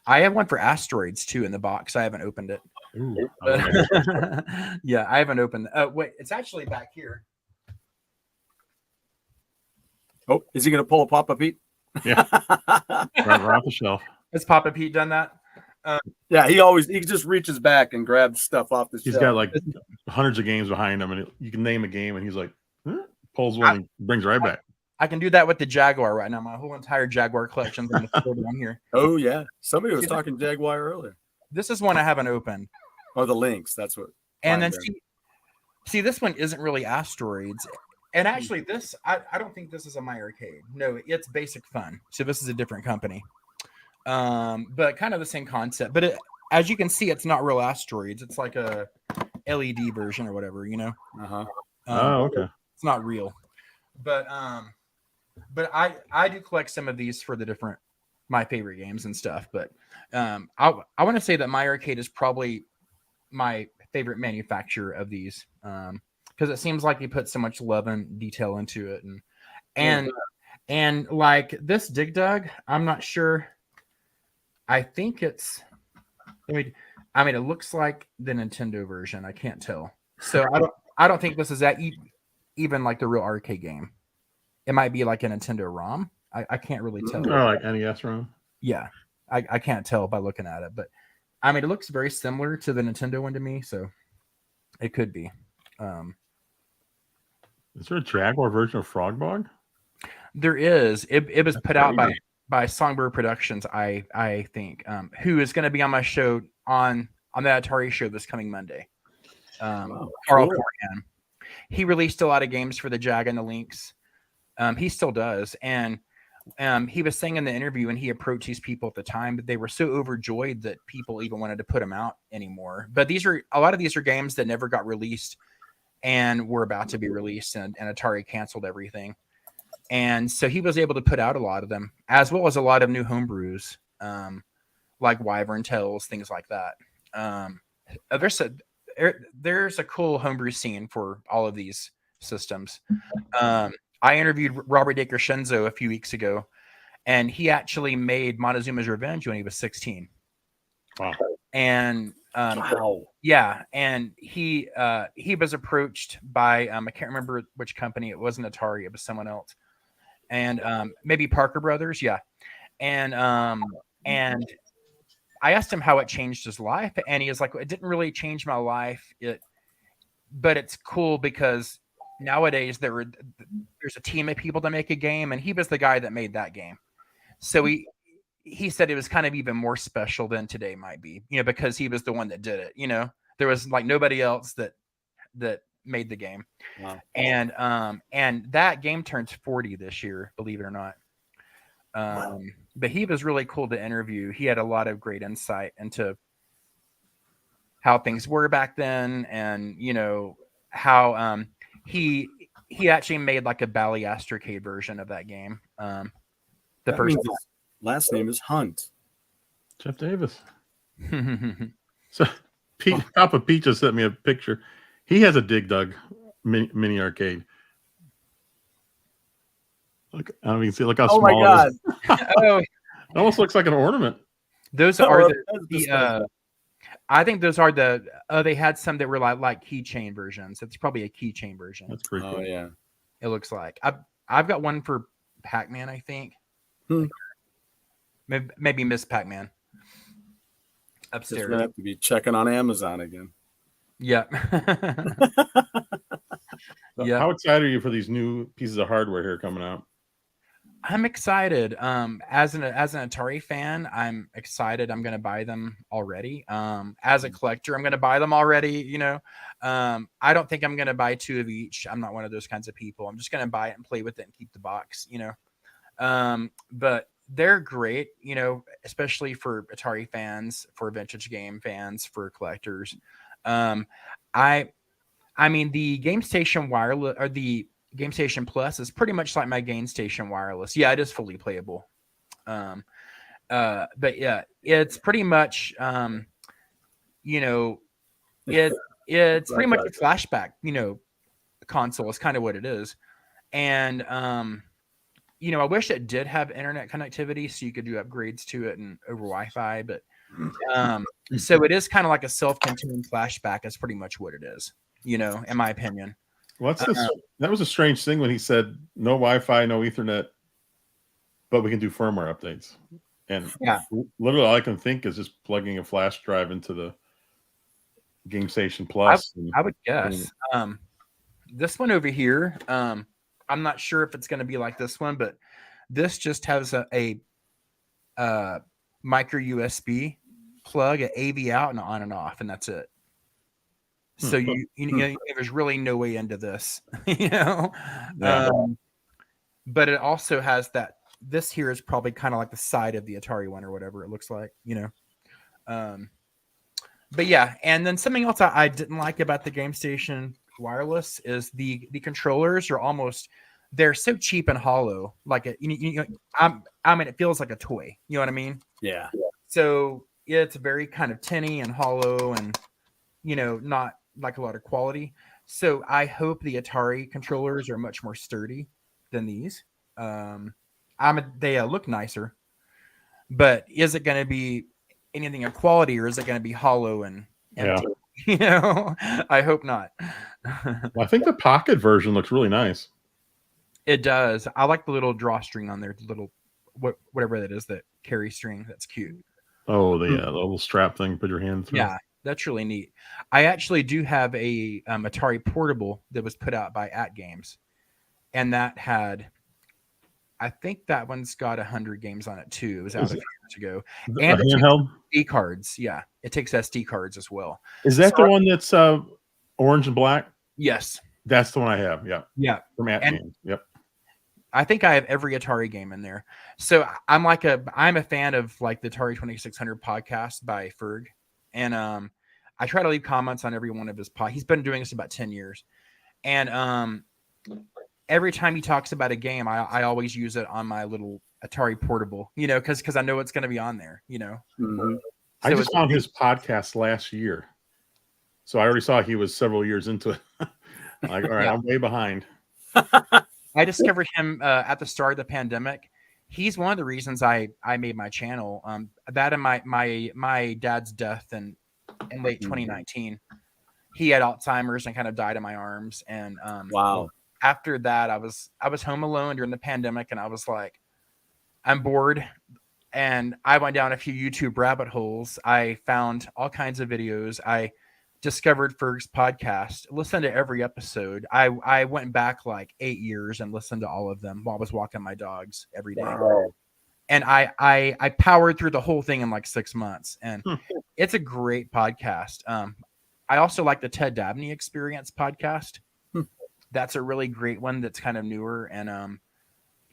I have one for Asteroids too in the box. I haven't opened it. Ooh, yeah, I haven't opened it. Wait, it's actually back here. Oh, is he going to pull a Papa Pete? Yeah, right off the shelf. Has Papa Pete done that? Yeah, he just reaches back and grabs stuff off the shelf. He's got like hundreds of games behind him, and you can name a game, and he's like, pulls one and brings right back. I can do that with the Jaguar right now. My whole entire Jaguar collection's on the floor down here. Oh yeah, somebody was talking Jaguar earlier. This is one I haven't opened. Oh, the Lynx. That's what. And then see, this one isn't really Asteroids. And actually, this I don't think this is a My Arcade. No, it's Basic Fun. So this is a different company, but kind of the same concept. But as you can see, it's not real Asteroids. It's like a LED version or whatever, Oh, okay. It's not real, but I do collect some of these for my favorite games and stuff. But I want to say that My Arcade is probably my favorite manufacturer of these. Because it seems like they put so much love and detail into it, and like this Dig Dug, I'm not sure. I think it's. I mean, it looks like the Nintendo version. I can't tell, so I don't think this is that even like the real arcade game. It might be like a Nintendo ROM. I can't really tell. Or like NES ROM. Yeah, I can't tell by looking at it, but I mean, it looks very similar to the Nintendo one to me, so it could be. Is there a Jaguar version of Frogbog? There is. It was put out by Songbird Productions, I think, who is going to be on my show on the Atari show this coming Monday. Carl Corhan. He released a lot of games for the Jag and the Lynx. He still does. And he was saying in the interview when he approached these people at the time that they were so overjoyed that people even wanted to put them out anymore. But a lot of these are games that never got released and were about to be released, and Atari canceled everything. And so he was able to put out a lot of them, as well as a lot of new homebrews, like Wyvern Tales, things like that. There's a cool homebrew scene for all of these systems. I interviewed Robert Dacre Shenzo a few weeks ago, and he actually made Montezuma's Revenge when he was 16. Wow. And yeah, and he was approached by I can't remember which company. It wasn't Atari, it was someone else, and maybe Parker Brothers. Yeah, and I asked him how it changed his life, and he was like, "It didn't really change my life. But it's cool because nowadays there's a team of people that make a game, and he was the guy that made that game. So he said it was kind of even more special than today might be, because he was the one that did it. There was like nobody else that made the game. Wow. And that game turns 40 this year, believe it or not. But he was really cool to interview. He had a lot of great insight into how things were back then, and how he actually made like a Ballyastorcade version of that game. The first his last name is Hunt. Jeff Davis. So Papa Pete just sent me a picture. He has a Dig Dug mini arcade. Look, I don't even see. Look how small. Oh my God! Oh, it almost looks like an ornament. Those are I think those are they had some that were like keychain versions. It's probably a keychain version. That's pretty cool. Oh yeah. It looks like I've got one for Pac-Man, I think. Maybe Miss Pac-Man upstairs. Just gonna have to be checking on Amazon again. Yeah. So Yeah. How excited are you for these new pieces of hardware here coming out? I'm excited. As an Atari fan, I'm excited. I'm going to buy them already. As a collector, I'm going to buy them already. I don't think I'm going to buy two of each. I'm not one of those kinds of people. I'm just going to buy it and play with it and keep the box. But they're great. Especially for Atari fans, for vintage game fans, for collectors. I mean, the Game Station Wireless or the Game Station Plus is pretty much like my Game Station Wireless. Yeah, it is fully playable. But yeah, it's pretty much, it's pretty much a flashback, console is kind of what it is. And, I wish it did have internet connectivity so you could do upgrades to it and over Wi-Fi. But so it is kind of like a self-contained flashback. Is pretty much what it is, in my opinion. What's this? That was a strange thing when he said no Wi-Fi, no Ethernet, but we can do firmware updates. And literally all I can think is just plugging a flash drive into the Game Station Plus. I would guess. This one over here, I'm not sure if it's going to be like this one, but this just has a micro USB plug, an AV out, and on and off, and that's it. So there's really no way into this, but it also has that. This here is probably kind of like the side of the Atari one or whatever it looks like, But yeah, and then something else I didn't like about the Game Station Wireless is the controllers are they're so cheap and hollow. Like it feels like a toy. You know what I mean? Yeah. So it's very kind of tinny and hollow, and not like a lot of quality. So I hope the Atari controllers are much more sturdy than these. They look nicer, but is it going to be anything of quality, or is it going to be hollow and empty? I hope not. Well, I think the pocket version looks really nice. It does. I like the little drawstring on there, the little whatever that is, that carry string. That's cute. Oh, the little strap thing, put your hand through. Yeah, that's really neat. I actually do have a Atari portable that was put out by At Games, and that had, I think that one's got 100 games on it too. It was out a few years ago. And handheld SD cards. Yeah, it takes SD cards as well. Is that the one that's Orange and black. Yes, That's the one I have. Yeah. yeah. From Atman. Yep. I think I have every Atari game in there. So I'm a fan of like the Atari 2600 podcast by Ferg, and I try to leave comments on every one of his He's been doing this about 10 years, and every time he talks about a game, I always use it on my little Atari portable, because I know it's going to be on there, Mm-hmm. I just found his podcast last year, so I already saw he was several years into it. Like, all right, I'm way behind. I discovered him at the start of the pandemic. He's one of the reasons I made my channel. That and my dad's death in late 2019. He had Alzheimer's and kind of died in my arms. And wow. After that, I was home alone during the pandemic, and I was like, I'm bored. And I went down a few YouTube rabbit holes. I found all kinds of videos. I discovered Ferg's podcast, listened to every episode. I went back like 8 years and listened to all of them while I was walking my dogs every day. Wow. And I powered through the whole thing in like 6 months. And it's a great podcast. I also like the Ted Dabney Experience podcast. That's a really great one that's kind of newer, and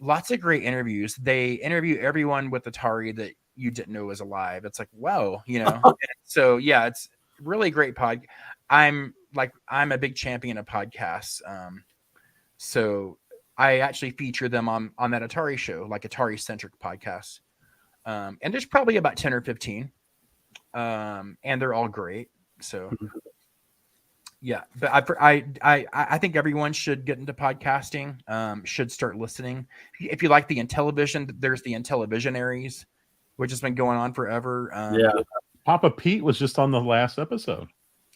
lots of great interviews. They interview everyone with Atari that you didn't know was alive. It's like, wow, So yeah, it's really great I'm a big champion of podcasts. So I actually feature them on that Atari show, like Atari centric podcasts. And there's probably about 10 or 15. And they're all great. So yeah, but I think everyone should get into podcasting, should start listening. If you like the Intellivision, there's the Intellivisionaries, which has been going on forever. Yeah. Papa Pete was just on the last episode.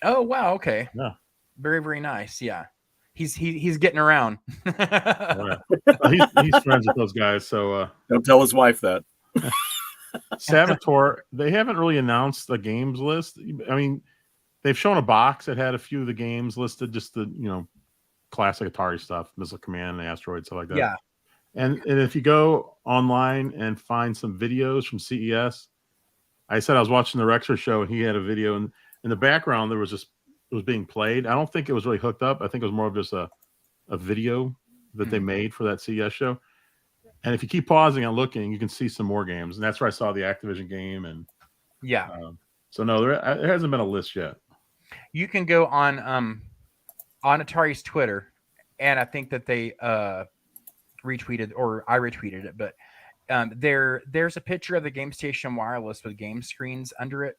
Oh wow, okay. Yeah. Very, very nice. Yeah. He's getting around. Right. He's friends with those guys, so Don't tell his wife that. Saboteur, they haven't really announced the games list. I mean, they've shown a box that had a few of the games listed, just the classic Atari stuff, Missile Command, Asteroid, stuff like that. Yeah. And if you go online and find some videos from CES, I said I was watching the Rexer show and he had a video, and in the background there was it was being played. I don't think it was really hooked up. I think it was more of just a video that they made for that CES show. And if you keep pausing and looking, you can see some more games, and that's where I saw the Activision game. And yeah. So no, there hasn't been a list yet. You can go on Atari's Twitter, and I think that they retweeted, or I retweeted it, but there's a picture of the Game Station Wireless with game screens under it,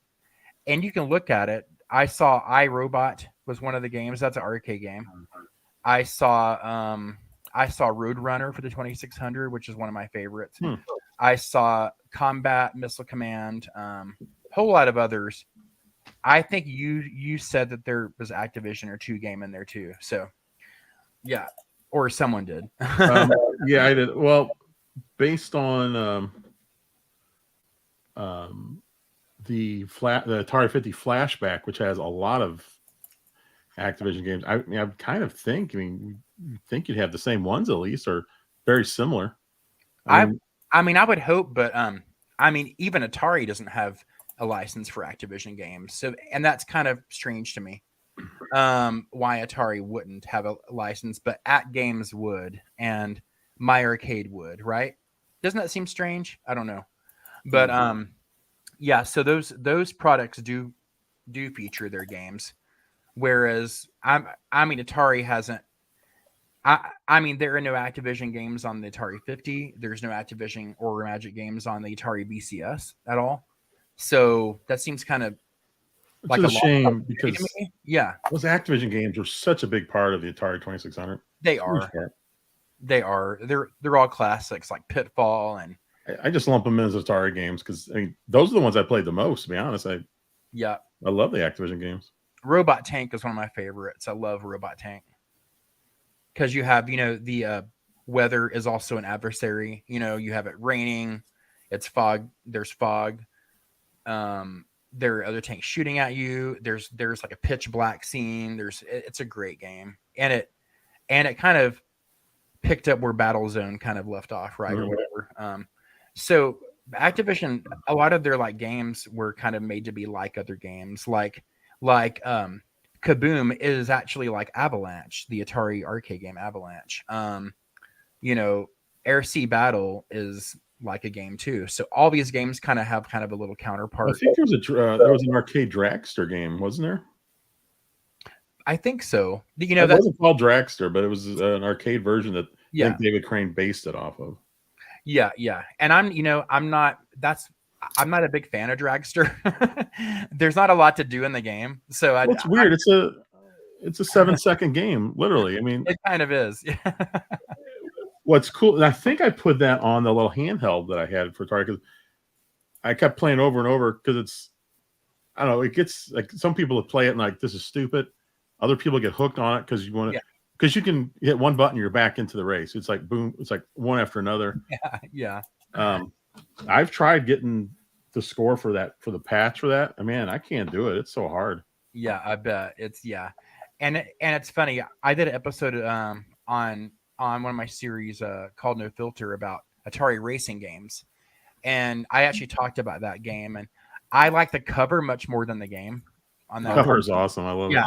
and you can look at it. I saw iRobot was one of the games. That's an arcade game. I saw Roadrunner for the 2600, which is one of my favorites. I saw Combat Missile Command, whole lot of others. I think you said that there was Activision or 2 game in there too. So yeah, or someone did. Yeah, I did. Well, based on the Atari 50 Flashback, which has a lot of Activision games, I kind of think. You think you'd have the same ones at least, or very similar. I would hope, but even Atari doesn't have a license for Activision games, so, and that's kind of strange to me. Why Atari wouldn't have a license, but At Games would, and My Arcade would, right? Doesn't that seem strange? I don't know, but yeah. So those products do feature their games, whereas Atari hasn't. There are no Activision games on the Atari 50. There's no Activision or Magic games on the Atari VCS at all. So that seems kind of like a shame, because yeah, those Activision games were such a big part of the Atari 2600. They are. They're all classics like Pitfall, and I just lump them in as Atari games because those are the ones I played the most. To be honest, I love the Activision games. Robot Tank is one of my favorites. I love Robot Tank because you have the weather is also an adversary. You have it raining, it's fog. There's fog. There are other tanks shooting at you. There's like a pitch black scene. It's a great game, and it kind of picked up where Battlezone kind of left off, right, or whatever. So Activision, a lot of their games were kind of made to be like other games, like Kaboom is actually like Avalanche, the Atari arcade game Avalanche. You know, Air Sea Battle is like a game too. So all these games kind of have kind of a little counterpart. I think there was an arcade dragster game, wasn't there? I think so. You know, It wasn't called Dragster, but it was an arcade version that I think David Crane based it off of. Yeah. And I'm not a big fan of Dragster. There's not a lot to do in the game. So it's weird. It's a 7-second game, literally. I mean, it kind of is. What's cool, and I think I put that on the little handheld that I had for Atari, because I kept playing over and over, because I don't know, it gets like, some people play it and like, this is stupid. Other people get hooked on it because you can hit one button, you're back into the race. It's like boom, it's like one after another. Yeah. I've tried getting the score for the patch for that. I mean, I can't do it. It's so hard. Yeah, I bet and it's funny. I did an episode on one of my series called No Filter about Atari racing games, and I actually talked about that game, and I like the cover much more than the game. On that cover is awesome. I love it.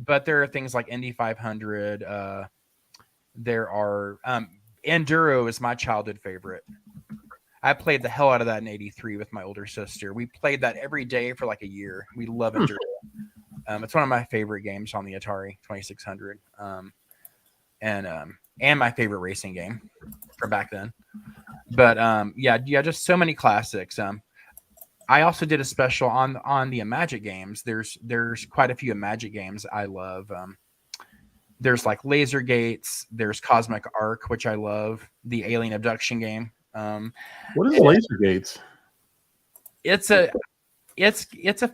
But there are things like Indy 500. There are Enduro is my childhood favorite. I played the hell out of that in '83 with my older sister. We played that every day for like a year. We love Enduro. It's one of my favorite games on the Atari 2600. And my favorite racing game from back then. But just so many classics. I also did a special on the Magic games. There's quite a few Magic games I love. There's like Laser Gates. There's Cosmic Arc, which I love. The alien abduction game. What is Laser Gates? It's a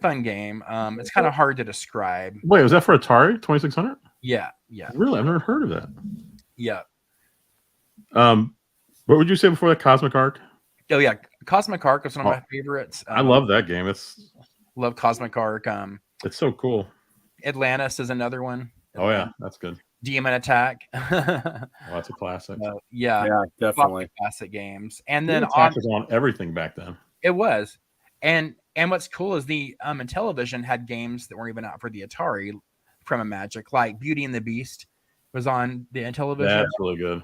fun game. It's kind of hard to describe. Wait, was that for Atari 2600? Yeah. Really, I've never heard of that. Yeah. What would you say before that? Cosmic Arc? Oh yeah, Cosmic Arc is one of my favorites. I love that game. Love Cosmic Arc. It's so cool. Atlantis is another one. Oh yeah, that's good. Demon Attack. That's a classic. Yeah, definitely classic games. And then Attack was on everything back then. It was, and what's cool is the Intellivision had games that weren't even out for the Atari from a Magic, like Beauty and the Beast was on the Intellivision. That's really good.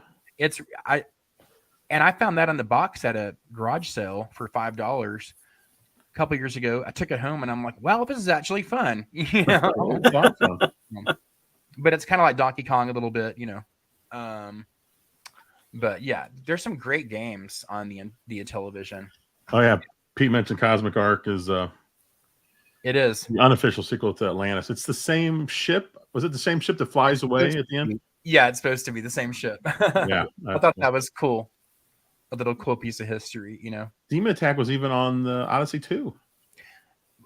And I found that on the box at a garage sale for $5 a couple years ago. I took it home and I'm like, wow, this is actually fun. You know? But it's kind of like Donkey Kong a little bit, you know. But yeah, there's some great games on the Intellivision. Oh yeah, Pete mentioned Cosmic Arc is it is the unofficial sequel to Atlantis. It's the same ship. Was it the same ship that flies away at the end? Yeah, it's supposed to be the same ship. Yeah, I thought that was cool. A little cool piece of history, you know. Demon Attack was even on the Odyssey 2.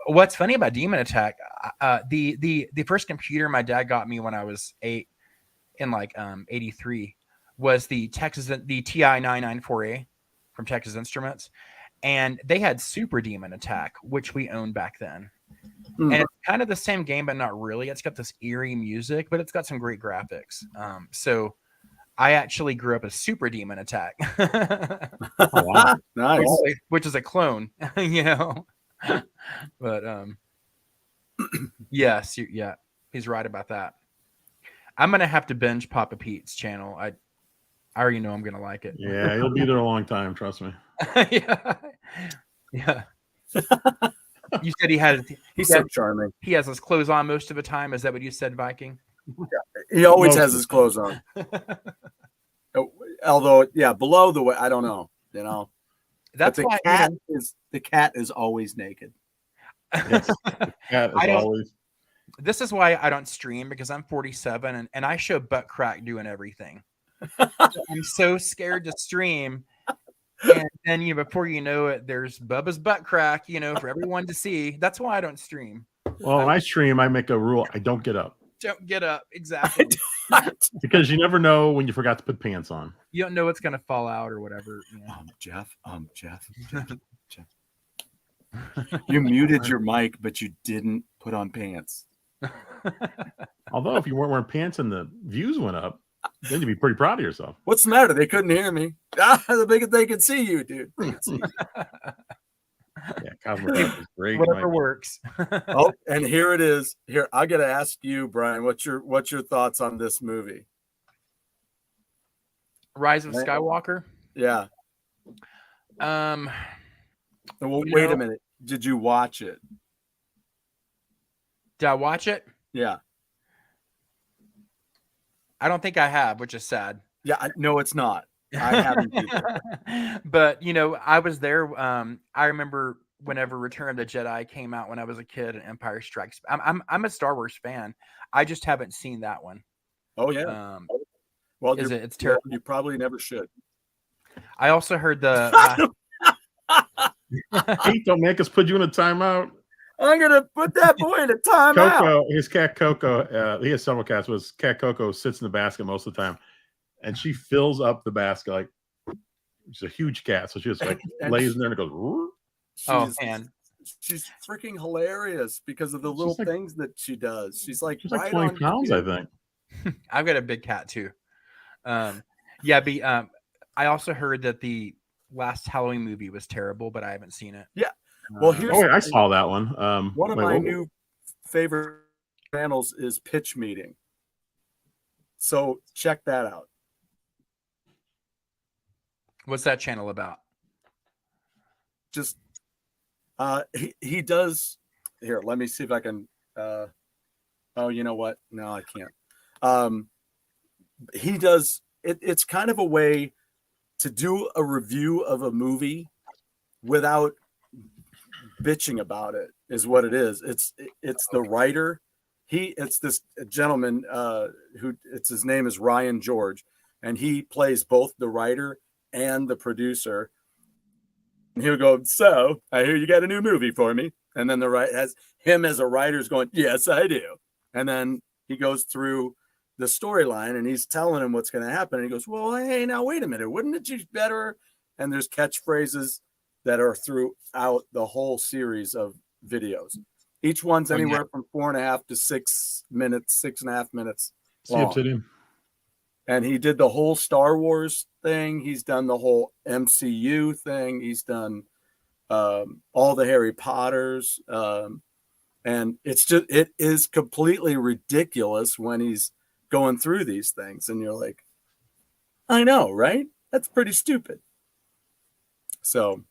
What's funny about Demon Attack, the first computer my dad got me when I was 8 in like 83 was the TI-994A from Texas Instruments, and they had Super Demon Attack, which we owned back then. And it's kind of the same game, but not really. It's got this eerie music, but it's got some great graphics. So I actually grew up as Super Demon Attack. Oh, wow. Nice. Which is a clone, you know. But yes, yeah, he's right about that. I'm gonna have to binge Papa Pete's channel. I already know I'm gonna like it. Yeah, he'll be there a long time, trust me. Yeah. You said he's so charming. He has his clothes on most of the time. Is that what you said, Viking? He always has his clothes on. Although, yeah, below the way, I don't know. You know, that's why the cat is always naked. Yes, the cat is always. This is why I don't stream, because I'm 47 and I show butt crack doing everything. I'm so scared to stream. And then, you know, before you know it, there's Bubba's butt crack, you know, for everyone to see. That's why I don't stream. Well, when I stream, I make a rule. I don't get up. Don't get up. Exactly. Because you never know when you forgot to put pants on. You don't know what's going to fall out or whatever. You know? Jeff. You muted your mic, but you didn't put on pants. Although if you weren't wearing pants and the views went up, then you'd be pretty proud of yourself. What's the matter? They couldn't hear me. The bigger they could see you, dude. Yeah, Cosmocraft is great. Whatever works. Oh, and here it is. Here, I got to ask you, Brian, what's your thoughts on this movie? Rise of Skywalker. Yeah. Well, wait a minute. Did you watch it? Did I watch it? Yeah. I don't think I have, which is sad. Yeah, no, it's not. I haven't either. But I was there. I remember whenever Return of the Jedi came out when I was a kid, and Empire Strikes. I'm a Star Wars fan. I just haven't seen that one. Oh yeah. Well, it's terrible. You probably never should. I also heard the. Pete, don't make us put you in a timeout. I'm gonna put that boy in a timeout. Coco, his cat Coco, he has several cats. But his cat Coco sits in the basket most of the time, and she fills up the basket like she's a huge cat. So she just like lays in there and it goes. Whoop. Man, she's freaking hilarious because of the little things that she does. She's like 20 pounds, I think. I've got a big cat too. I also heard that the last Halloween movie was terrible, but I haven't seen it. Yeah. Well, I saw that one. One of my new favorite channels is Pitch Meeting. So check that out. What's that channel about? Just he does here. Let me see if I can. Oh, you know what? No, I can't. He does. It's kind of a way to do a review of a movie without bitching about it. Is what it is. It's the writer. It's this gentleman his name is Ryan George, and he plays both the writer and the producer. And he'll go, so I hear you got a new movie for me. And then has him as a writer's going, yes, I do. And then he goes through the storyline and he's telling him what's going to happen. And he goes, well, hey, now wait a minute. Wouldn't it be better? And there's catchphrases that are throughout the whole series of videos. Each one's anywhere from 4.5 to 6 minutes, 6.5 minutes long. And he did the whole Star Wars thing. He's done the whole MCU thing. He's done all the Harry Potters. And it is completely ridiculous when he's going through these things. And you're like, I know, right? That's pretty stupid. So,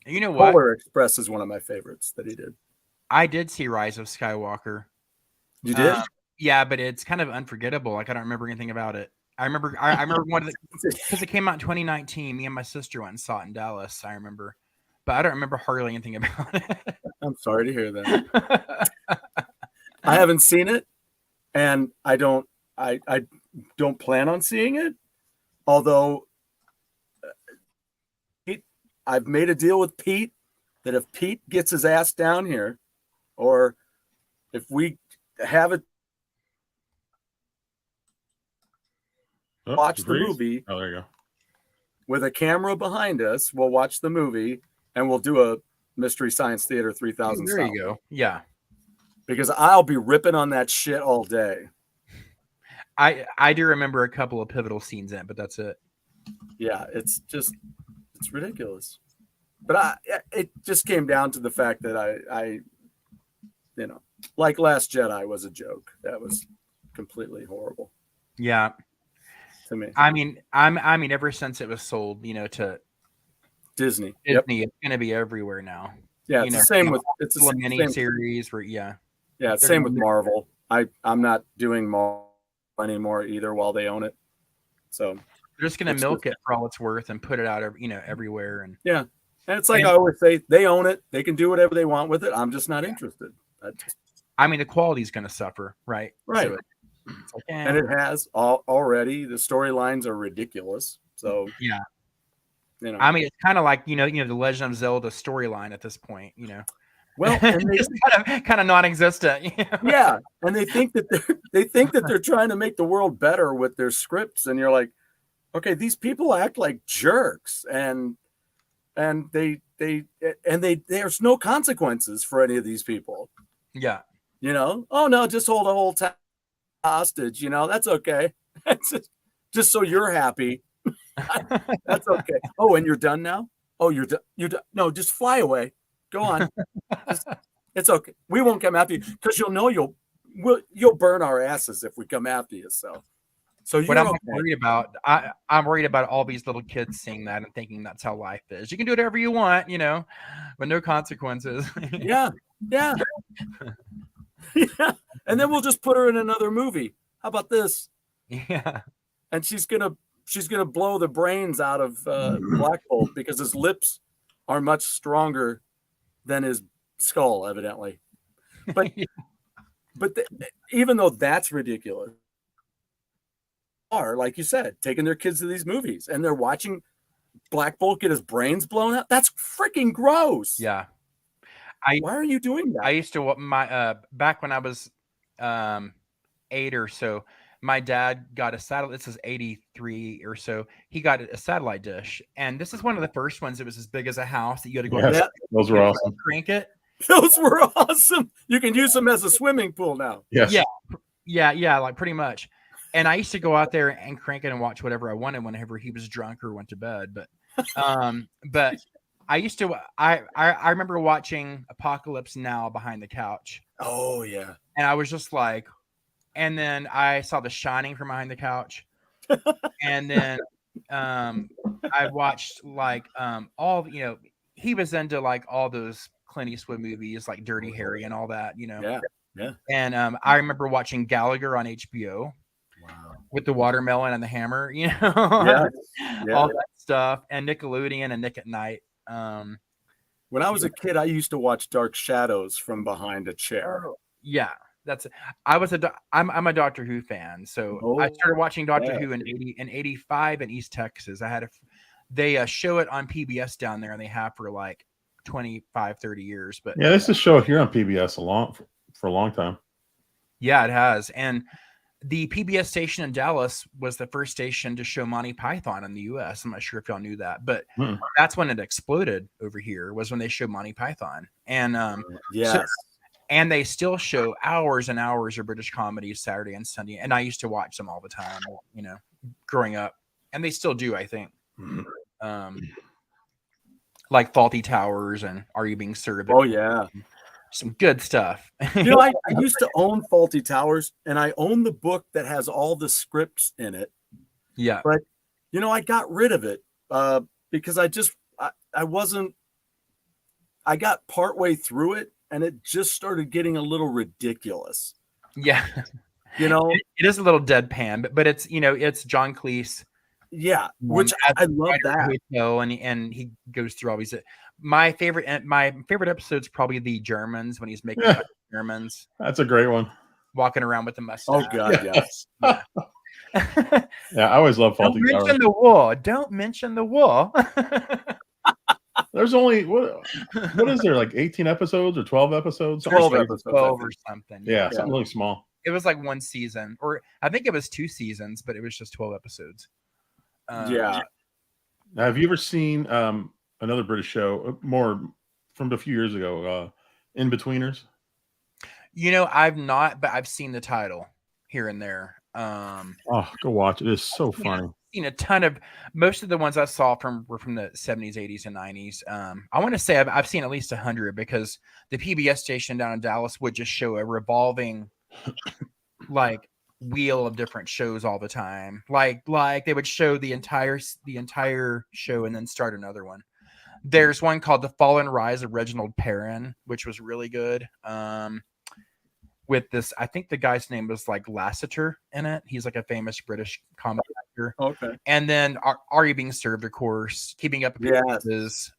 you know what? Polar Express is one of my favorites that he did. I did see Rise of Skywalker. You did? Yeah, but it's kind of unforgettable. Like I don't remember anything about it. I remember one of the because it came out in 2019. Me and my sister went and saw it in Dallas. I remember, but I don't remember hardly anything about it. I'm sorry to hear that. I haven't seen it, and I don't plan on seeing it. Although I've made a deal with Pete that if Pete gets his ass down here, or if we have it. Watch the movie. Oh, there you go. With a camera behind us, we'll watch the movie and we'll do a Mystery Science Theater 3000 There style. you go. Yeah. Because I'll be ripping on that shit all day. I do remember a couple of pivotal scenes in it, but that's it. Yeah, it's ridiculous. But it just came down to the fact that I like Last Jedi was a joke. That was completely horrible. Yeah. To me. I mean, ever since it was sold, to Disney, it's going to be everywhere now. Yeah, it's the same with it's a mini series where same with Marvel. I'm not doing Marvel anymore either while they own it. So they're just going to milk it for all it's worth and put it out, everywhere. And yeah, and it's like I always say, they own it. They can do whatever they want with it. I'm just not interested. The quality is going to suffer, right? Right. So and it has already. The storylines are ridiculous. So yeah, it's kind of like the Legend of Zelda storyline at this point. Well, and it's kind of non-existent. Yeah, and they think that they're trying to make the world better with their scripts, and you're like, okay, these people act like jerks, and there's no consequences for any of these people. Yeah, oh no, just hold a whole town hostage. That's okay. Just so you're happy. That's okay. Oh, and you're done now? Oh, you're done. No, just fly away. Go on. It's okay. We won't come after you because you'll burn our asses if we come after you. So What you're I'm okay. worried about, I'm worried about all these little kids seeing that and thinking that's how life is. You can do whatever you want, with no consequences. Yeah. Yeah. Yeah. And then we'll just put her in another movie. How about this? Yeah. And she's gonna blow the brains out of Black Bolt because his lips are much stronger than his skull, evidently. But even though that's ridiculous, are, like you said, taking their kids to these movies and they're watching Black Bolt get his brains blown out. That's freaking gross. Yeah. Why are you doing that? I used to back when I was 8 or so, my dad got a satellite. This is 83 or so. He got a satellite dish, and this is one of the first ones. It was as big as a house that you had to go. Yes, those were awesome. Crank it. Those were awesome. You can use them as a swimming pool now. Yes. Yeah, like pretty much. And I used to go out there and crank it and watch whatever I wanted whenever he was drunk or went to bed. But I used to. I remember watching Apocalypse Now behind the couch. Oh yeah. And I was just like. And then I saw The Shining from behind the couch. And then I watched like all, he was into like all those Clint Eastwood movies like Dirty Harry and all that, Yeah. And I remember watching Gallagher on HBO. Wow. With the watermelon and the hammer, Yeah. all that stuff. And Nickelodeon and Nick at Night. When I was a kid, I used to watch Dark Shadows from behind a chair. Yeah. I'm a Doctor Who fan, so I started watching Doctor Who in 85 in East Texas. They show it on PBS down there, and they have for like 25, 30 years. But this is a show here on PBS for a long time. Yeah, it has. And the PBS station in Dallas was the first station to show Monty Python in the U.S. I'm not sure if y'all knew that, but that's when it exploded over here. Was when they showed Monty Python, and and they still show hours and hours of British comedies Saturday and Sunday. And I used to watch them all the time, growing up. And they still do, I think. Like Faulty Towers and Are You Being Served? Oh, yeah. Some good stuff. I used to own Faulty Towers, and I own the book that has all the scripts in it. Yeah. But, I got rid of it because I got partway through it. And it just started getting a little ridiculous. Yeah. It is a little deadpan, but it's, it's John Cleese. Yeah. Which I love that. And he goes through all these. My favorite episode is probably the Germans when he's making Germans. That's a great one. Walking around with the mustache. Oh God, yes. Yeah, I always love Faulty Towers. Don't mention the war. There's only what is there, like 18 episodes or 12 episodes? 12 episodes. 12 or something. Yeah, something really small. It was like one season, or I think it was 2 seasons, but it was just 12 episodes. Yeah. Now, have you ever seen another British show, more from a few years ago, In-Betweeners? I've not, but I've seen the title here and there. Go watch it. It is so funny. Seen a ton of, most of the ones I saw were from the 70s, 80s, and 90s. I want to say I've seen at least 100 because the PBS station down in Dallas would just show a revolving like wheel of different shows all the time. Like they would show the entire show and then start another one. There's one called The Fall and Rise of Reginald Perrin, which was really good. With this, I think the guy's name was like Lassiter in it. He's like a famous British comedy actor. Okay. And then Are You Being Served, of course, Keeping Up Appearances.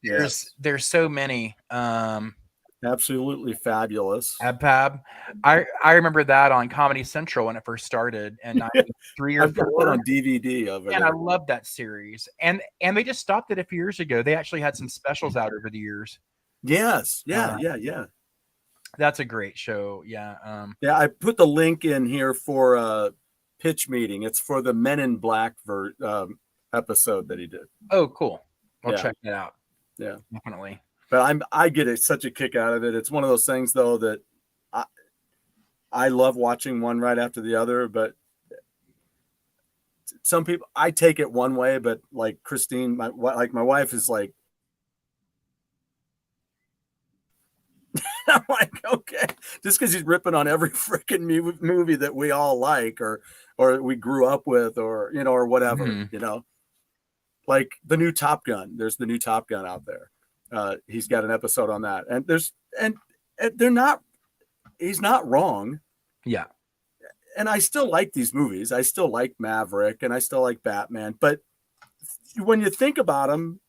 There's so many. Absolutely fabulous. Abpab. I remember that on Comedy Central when it first started, and 93 or 4 on DVD of it. And I love that series. And they just stopped it a few years ago. They actually had some specials out over the years. Yes. Yeah. That's a great show. Yeah. I put the link in here for a pitch meeting. It's for the Men in Black episode that he did. Oh, cool. I'll check that out. Yeah, definitely. But I get such a kick out of it. It's one of those things though that I love watching one right after the other. But some people, I take it one way, but like Christine, my wife is like, I'm like, okay, just because he's ripping on every freaking movie that we all like, or we grew up with, or or whatever, like the new Top Gun. There's the new Top Gun out there. He's got an episode on that, and he's not wrong. Yeah. And I still like these movies. I still like Maverick, and I still like Batman. But when you think about them,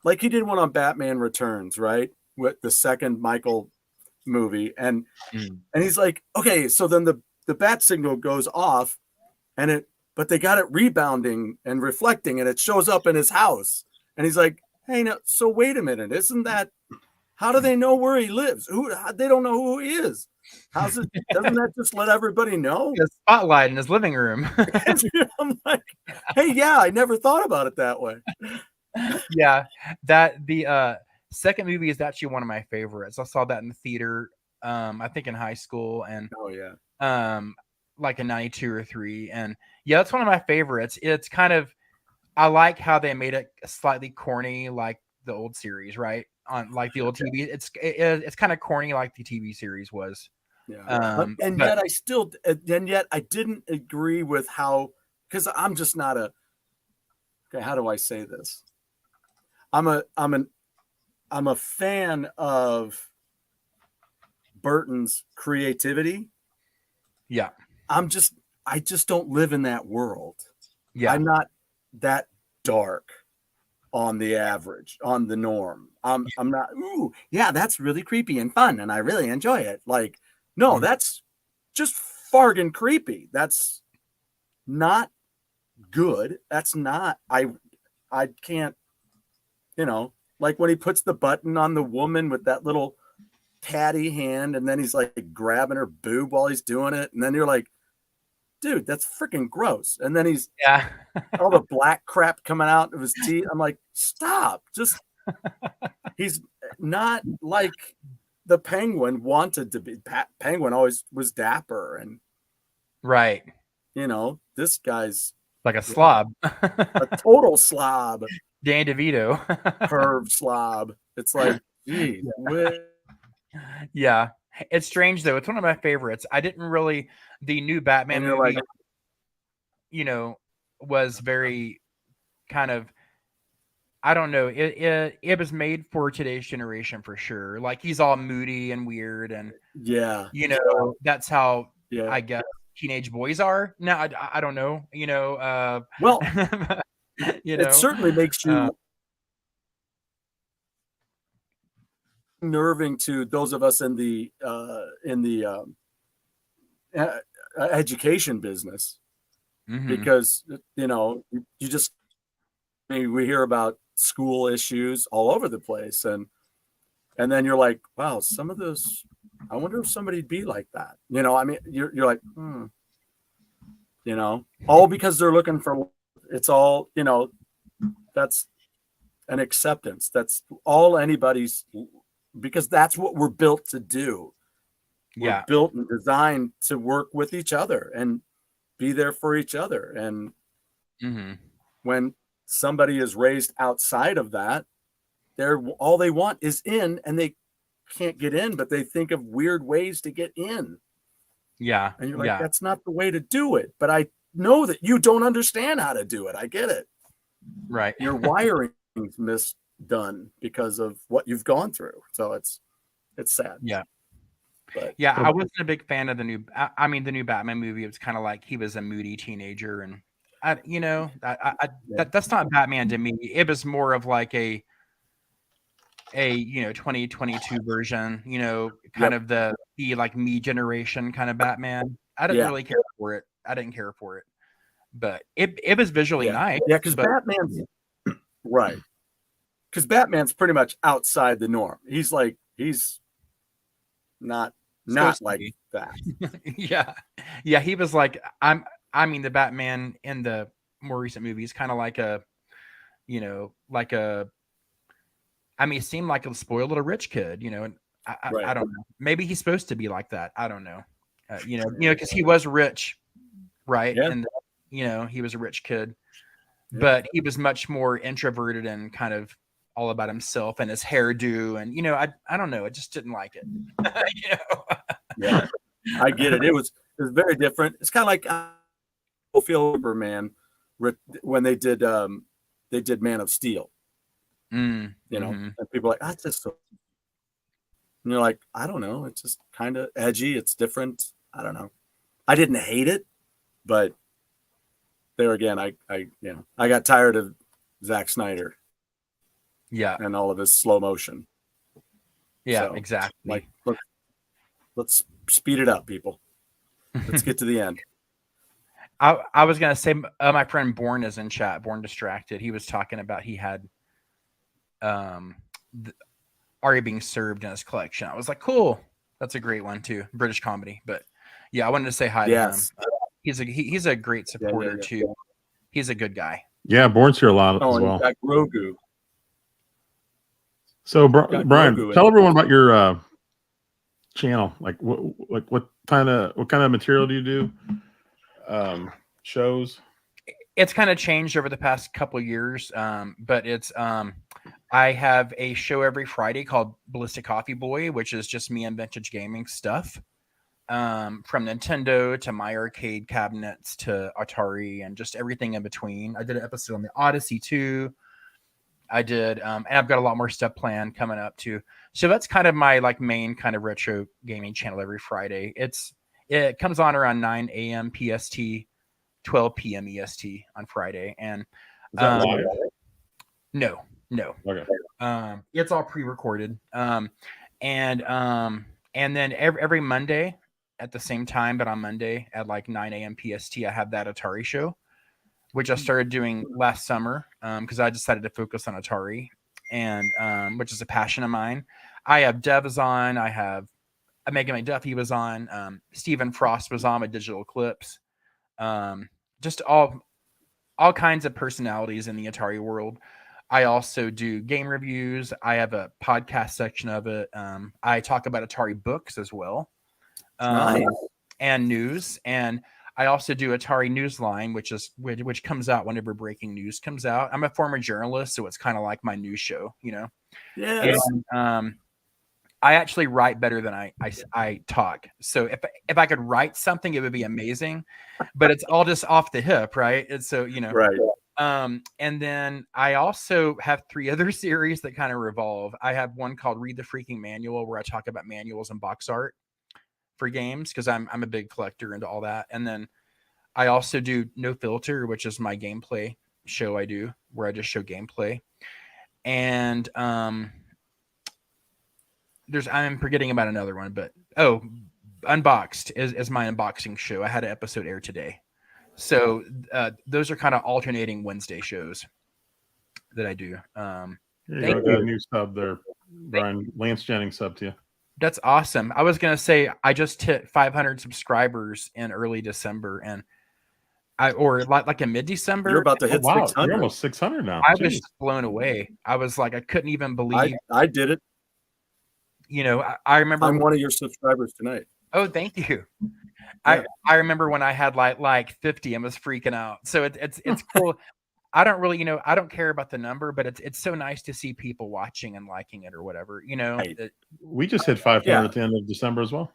like he did one on Batman Returns, right? With the second Michael movie. And he's like, okay, so then the bat signal goes off, but they got it rebounding and reflecting, and it shows up in his house. And he's like, hey, no, so wait a minute. How do they know where he lives? They don't know who he is. Doesn't that just let everybody know? A spotlight in his living room. I'm like, hey, yeah, I never thought about it that way. Yeah, the second movie is actually one of my favorites. I saw that in the theater, I think in high school, and like in 92 or 3, and yeah, it's one of my favorites. It's kind of, I like how they made it slightly corny, like the old series, right? On like the old TV, it's kind of corny like the TV series was. Yeah. Yet I didn't agree with how, because I'm just not okay, how do I say this? I'm a fan of Burton's creativity. Yeah. I just don't live in that world. Yeah. I'm not that dark on the average, on the norm. I'm not, ooh, yeah, that's really creepy and fun, and I really enjoy it. Like, no, that's just fargan creepy. That's not good. That's not, I can't, like when he puts the button on the woman with that little tatty hand, and then he's like grabbing her boob while he's doing it. And then you're like, dude, that's freaking gross. And then he's all the black crap coming out of his teeth. I'm like, stop. Just, he's not like the Penguin wanted to be. Penguin always was dapper, and right. This guy's like a slob, a total slob. Dan DeVito, curved slob. It's like, geez, yeah. It's strange though. It's one of my favorites. I didn't really, the new Batman movie, was very kind of, I don't know. It was made for today's generation for sure. Like he's all moody and weird, and that's how I guess teenage boys are now. I don't know. Well, it certainly makes you nerving to those of us in the education business, because you just, we hear about school issues all over the place, and then you're like, wow, some of those, I wonder if somebody'd be like that. I mean, you're like, all because they're looking for, it's all, that's an acceptance. That's all anybody's, because that's what we're built to do. We're built and designed to work with each other and be there for each other. And when somebody is raised outside of that, all they want is in, and they can't get in, but they think of weird ways to get in. Yeah. And you're like, that's not the way to do it. But I know that you don't understand how to do it. I get it. Right. Your wiring is misdone because of what you've gone through. So it's sad. Yeah. But I wasn't a big fan of the new Batman movie. It was kind of like he was a moody teenager, and that's not Batman to me. It was more of like a 2022 version, kind of the like me generation kind of Batman. I didn't really care for it. I didn't care for it, but it was visually nice. Yeah, because Batman's right. Because Batman's pretty much outside the norm. He's not like that. Yeah. He was like, I mean, the Batman in the more recent movies, kind of like I mean, it seemed like a spoiled little rich kid, and I don't know. Maybe he's supposed to be like that. I don't know. Because he was rich, right? Yeah. And he was a rich kid, but he was much more introverted and kind of all about himself and his hairdo, and I don't know, I just didn't like it. Yeah, I get it. It was very different. It's kind of like Phil Man when they did Man of Steel. And people are like, that's just so. And you're like, I don't know. It's just kind of edgy. It's different. I don't know. I didn't hate it, but there again, I got tired of Zack Snyder. Yeah, and all of his slow motion. Yeah, so, exactly. Like, let's speed it up, people. Let's get to the end. I was gonna say, my friend Born is in chat. Born Distracted. He was talking about he had already being served in his collection. I was like, cool. That's a great one too. British comedy. But yeah, I wanted to say hi to him. He's a great supporter too. He's a good guy. Yeah, Born's here a lot as well. Got Grogu. So Brian, tell everyone about your channel. Like what kind of material do you do? Shows. It's kind of changed over the past couple of years, but it's I have a show every Friday called Ballistic Coffee Boy, which is just me and vintage gaming stuff, from Nintendo to my arcade cabinets to Atari and just everything in between. I did an episode on the Odyssey too. I did, and I've got a lot more stuff planned coming up too. So that's kind of my main kind of retro gaming channel every Friday. It comes on around 9 a.m. PST, 12 p.m. EST on Friday. And is that live? No. Okay. It's all pre-recorded. And then every Monday at the same time, but on Monday at 9 a.m. PST, I have that Atari show, which I started doing last summer because I decided to focus on Atari, and which is a passion of mine. I have Dev on. I have Megan McDuffie was on. Stephen Frost was on with Digital Clips. Just all kinds of personalities in the Atari world. I also do game reviews. I have a podcast section of it. I talk about Atari books as well, Nice. and news. And I also do Atari Newsline, which comes out whenever breaking news comes out. I'm a former journalist, so it's kind of like my news show, Yes. And, I actually write better than I talk. So if I could write something, it would be amazing, but it's all just off the hip, right? And so, Right. And then I also have 3 other series that kind of revolve. I have one called Read the Freaking Manual, where I talk about manuals and box art for games, because I'm a big collector into all that. And then I also do No Filter, which is my gameplay show I do, where I just show gameplay. And I'm forgetting about another one, but Unboxed is my unboxing show. I had an episode air today. So those are kind of alternating Wednesday shows that I do. Got a new sub there, Brian. Lance Jennings sub to you. That's awesome. I was going to say, I just hit 500 subscribers in early December, and like in mid-December. You're about to hit 600. You're almost 600 now. I was blown away. I was like, I couldn't even believe. I did it. I remember. I'm one of your subscribers tonight. Oh, thank you. Yeah. I remember when I had like 50 and was freaking out. So it's cool. I don't really, I don't care about the number, but it's so nice to see people watching and liking it or whatever, Right. We just hit 500 at the end of December as well.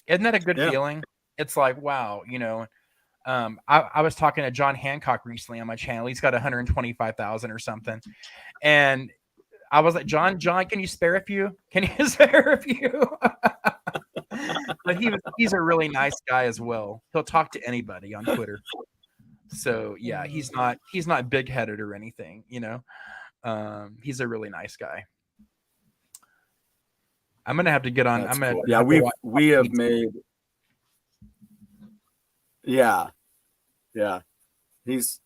Isn't that a good feeling? It's like, wow, I was talking to John Hancock recently on my channel. He's got 125,000 or something. And I was like, John, can you spare a few? Can you spare a few? But he's a really nice guy as well. He'll talk to anybody on Twitter. So yeah, he's not big headed or anything, he's a really nice guy. I'm gonna have to get on. That's I'm gonna cool. Yeah, we have made. Yeah. He's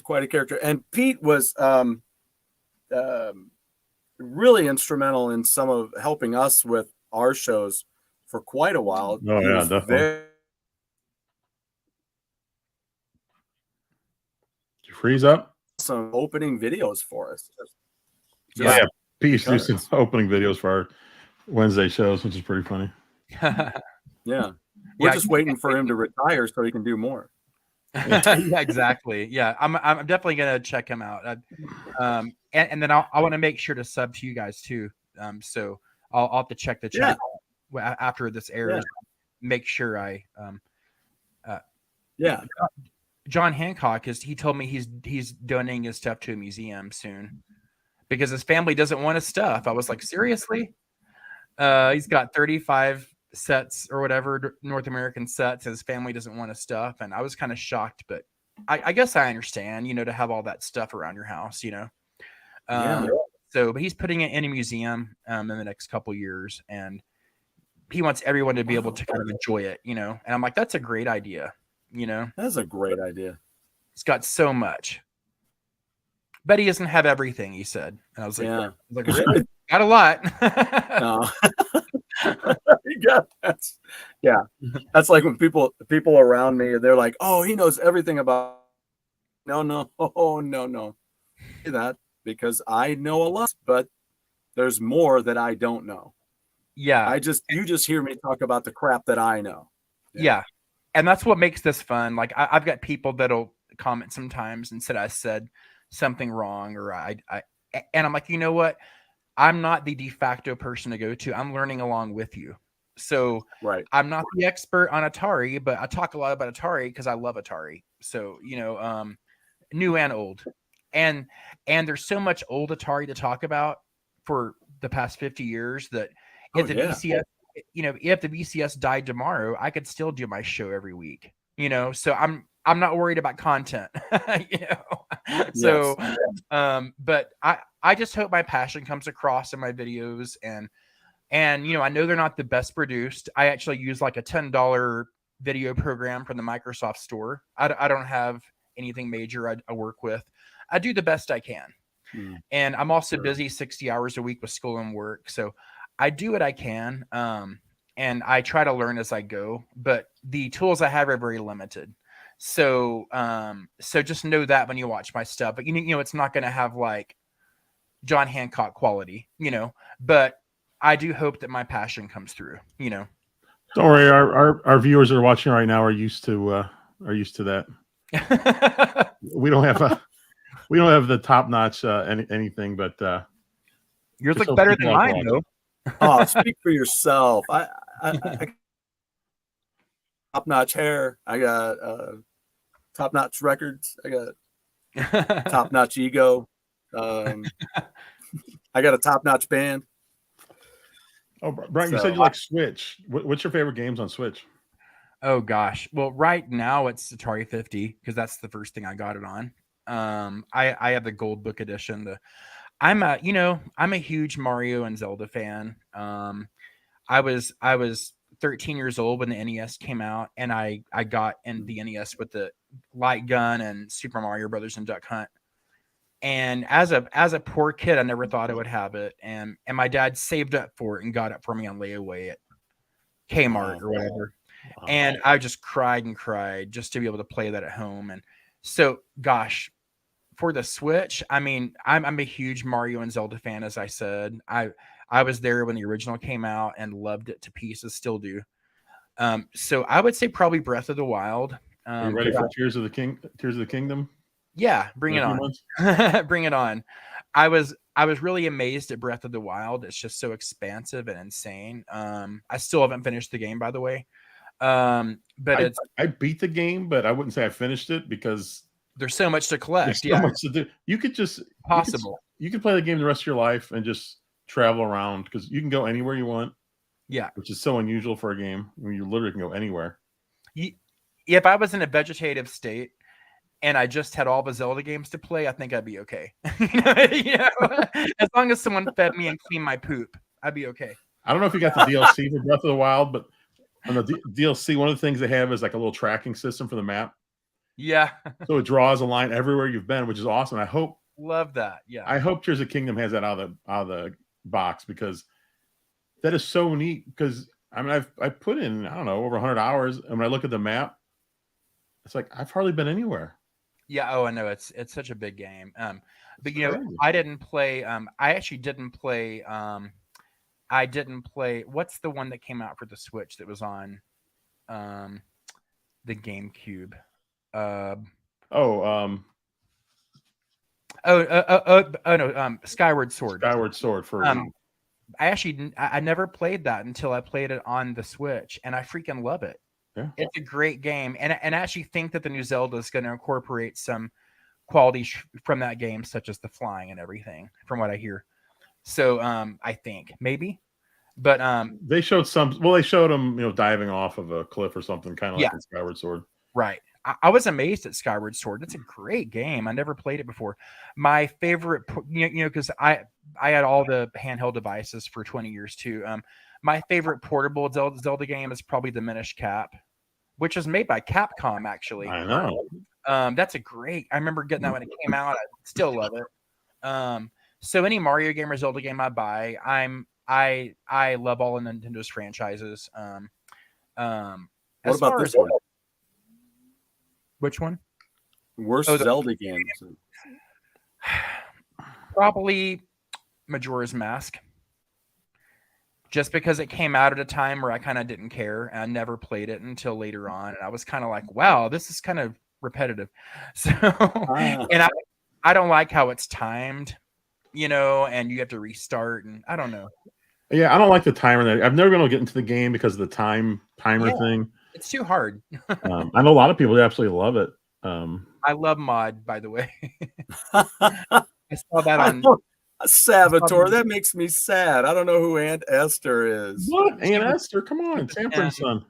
quite a character, and Pete was really instrumental in some of helping us with our shows for quite a while. Oh yeah, definitely. Did you freeze up? Some opening videos for us. Yeah. Pete used to do some opening videos for our Wednesday shows, which is pretty funny. Yeah. We're just waiting for him to retire so he can do more. Yeah, exactly. Yeah, I'm definitely gonna check him out. And then I want to make sure to sub to you guys too. So I'll have to check the chat after this airs. Make sure I Yeah. John Hancock he told me he's donating his stuff to a museum soon because his family doesn't want his stuff. I was like, seriously? He's got 35 sets or whatever North American sets. His family doesn't want his stuff, and I was kind of shocked, but I guess I understand, to have all that stuff around your house, So, but he's putting it in a museum in the next couple years, and he wants everyone to be able to kind of enjoy it, And I'm like, that's a great idea, That's a great idea. It's got so much, but he doesn't have everything. He said, and I was like, really? Got a lot. No. That's like when people around me, they're like, oh, he knows everything about. No. Say that because I know a lot, but there's more that I don't know. Yeah. You just hear me talk about the crap that I know. Yeah. And that's what makes this fun. Like I've got people that'll comment sometimes and said I said something wrong, or and I'm like, you know what? I'm not the de facto person to go to. I'm learning along with you. So I'm not the expert on Atari, but I talk a lot about Atari because I love Atari. So, new and old. And there's so much old Atari to talk about for the past 50 years that if VCS, if the VCS died tomorrow, I could still do my show every week. So I'm not worried about content. So but I just hope my passion comes across in my videos, and I know they're not the best produced. I actually use like a $10 video program from the Microsoft store. I don't have anything major I work with. I do the best I can. And I'm also busy 60 hours a week with school and work. So I do what I can. And I try to learn as I go, but the tools I have are very limited. So just know that when you watch my stuff, but it's not going to have like John Hancock quality, but I do hope that my passion comes through, Don't worry. Our viewers that are watching right now are used to that. We don't have the top notch anything, but yours look better than mine though. Oh, speak for yourself. I top notch hair. I got top notch records. I got top notch ego. I got a top notch band. Oh, Brian, you said you like Switch. What's your favorite games on Switch? Oh gosh. Well, right now it's Atari 50 because that's the first thing I got it on. I have the Gold Book edition. I'm a huge Mario and Zelda fan. I was 13 years old when the NES came out, and I got in the NES with the Light Gun and Super Mario Brothers and Duck Hunt. And as a poor kid, I never thought I would have it. And my dad saved up for it and got it for me on layaway at Kmart or whatever. Wow. And I just cried and cried just to be able to play that at home. And so, gosh, for the Switch, I mean, I'm a huge Mario and Zelda fan, as I said. I was there when the original came out and loved it to pieces, still do. So I would say probably Breath of the Wild. Are you ready for Tears of the Kingdom? Yeah, bring it on. Bring it on. I was really amazed at Breath of the Wild. It's just so expansive and insane. I still haven't finished the game, by the way. But I beat the game, but I wouldn't say I finished it because there's so much to collect. There's so much to do. You could just You could play the game the rest of your life and just travel around because you can go anywhere you want. Yeah, which is so unusual for a game. I mean, you literally can go anywhere. If I was in a vegetative state and I just had all the Zelda games to play, I think I'd be okay. As long as someone fed me and cleaned my poop, I'd be okay. I don't know if you got the DLC for Breath of the Wild, but on the DLC, one of the things they have is like a little tracking system for the map. Yeah. So it draws a line everywhere you've been, which is awesome. Love that. Yeah. I hope Tears of the Kingdom has that out of the box because that is so neat. Because I mean, I put in, I don't know, over 100 hours, and when I look at the map, it's like I've hardly been anywhere. Yeah. Oh, I know it's such a big game. But I didn't play. I actually didn't play. I didn't play. What's the one that came out for the Switch that was on the GameCube? Oh, no, Skyward Sword. Skyward Sword for I never played that until I played it on the Switch, and I freaking love it. Yeah. It's a great game, and I actually think that the new Zelda is going to incorporate some qualities from that game, such as the flying and everything, from what I hear. So I think maybe, but they showed some. Well, they showed him, diving off of a cliff or something, kind of like in Skyward Sword. Right. I was amazed at Skyward Sword. It's a great game. I never played it before. My favorite, because I had all the handheld devices for 20 years too. My favorite portable Zelda game is probably the Minish Cap, which is made by Capcom, actually. I know. That's a great. I remember getting that when it came out. I still love it. So any Mario game or Zelda game I buy, I love all of Nintendo's franchises. What about this one? Which one? Worst Zelda games. Probably Majora's Mask. Just because it came out at a time where I kind of didn't care, and I never played it until later on, and I was kind of like, "Wow, this is kind of repetitive." So, and I don't like how it's timed, and you have to restart, and I don't know. Yeah, I don't like the timer. I've never been able to get into the game because of the timer thing. It's too hard. I know a lot of people that absolutely love it. I love mod, by the way. I saw that on Salvatore. That makes me sad. I don't know who Aunt Esther is. What? Aunt Esther? Come on, Sanford's son.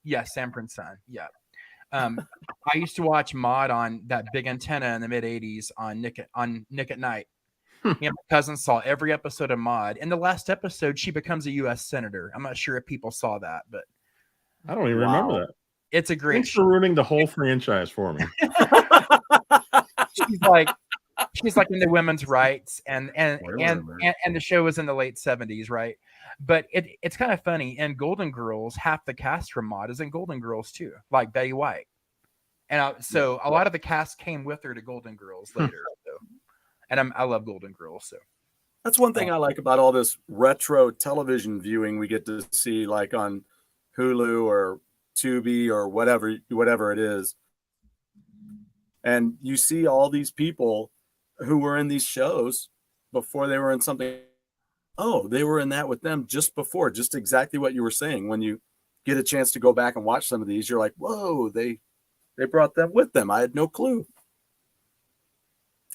Yeah, Sanford's son. Yeah. I used to watch mod on that big antenna in the mid '80s on Nick at Night. Me and my cousin saw every episode of mod. In the last episode, she becomes a U.S. senator. I'm not sure if people saw that, but I don't even remember that. It's a great. Thanks for ruining the whole franchise for me. She's like into women's rights, and the show was in the late '70s, right? But it's kind of funny. In Golden Girls, half the cast from mod is in Golden Girls too, like Betty White, and so a lot of the cast came with her to Golden Girls later. And I love Golden Girls. So that's one thing I like about all this retro television viewing we get to see, like on Hulu or Tubi or whatever it is. And you see all these people who were in these shows before they were in something. Oh, they were in that with them just before, just exactly what you were saying. When you get a chance to go back and watch some of these, you're like, whoa, they brought them with them. I had no clue.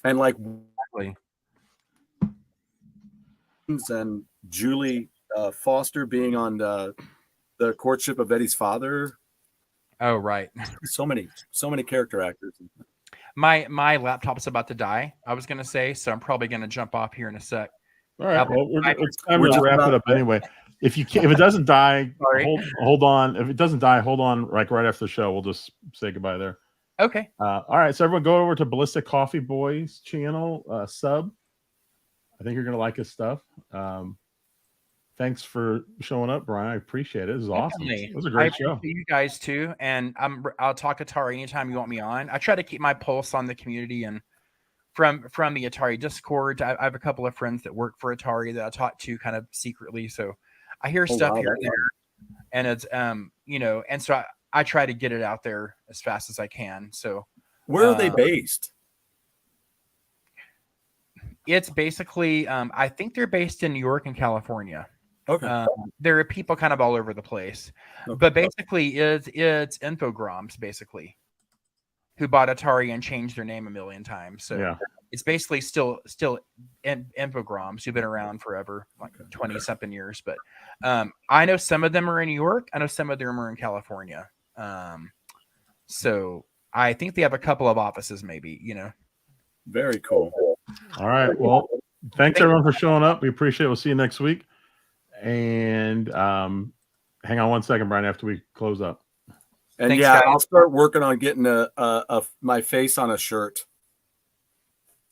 And like, and Julie Foster being on the Courtship of Eddie's Father. Oh, right. So many character actors. My laptop's about to die, I was going to say, so I'm probably going to jump off here in a sec. All right. Well, it's time to wrap it up anyway. If it doesn't die, hold on. If it doesn't die, hold on. Like right after the show, we'll just say goodbye there. Okay. All right. So everyone go over to Ballistic Coffee Boys channel, sub. I think you're going to like his stuff. Thanks for showing up, Brian. I appreciate it. This is awesome. It was a great show. You guys too. And I'll talk Atari anytime you want me on. I try to keep my pulse on the community and from the Atari Discord. I have a couple of friends that work for Atari that I talk to kind of secretly. So I hear stuff here and there. And it's and so I try to get it out there as fast as I can. So where are they based? It's basically I think they're based in New York and California. Okay. There are people kind of all over the place. Okay. But basically it's Infogrames basically who bought Atari and changed their name a million times. So it's basically still Infogrames who've been around forever, like 20 something years. But I know some of them are in New York. I know some of them are in California. So I think they have a couple of offices maybe, Very cool. All right. Well, thanks everyone for showing up. We appreciate it. We'll see you next week. And hang on one second, Brian, after we close up. And thanks, guys. I'll start working on getting my face on a shirt.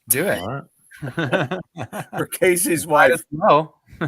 Do it. All right. For Casey's wife. Well.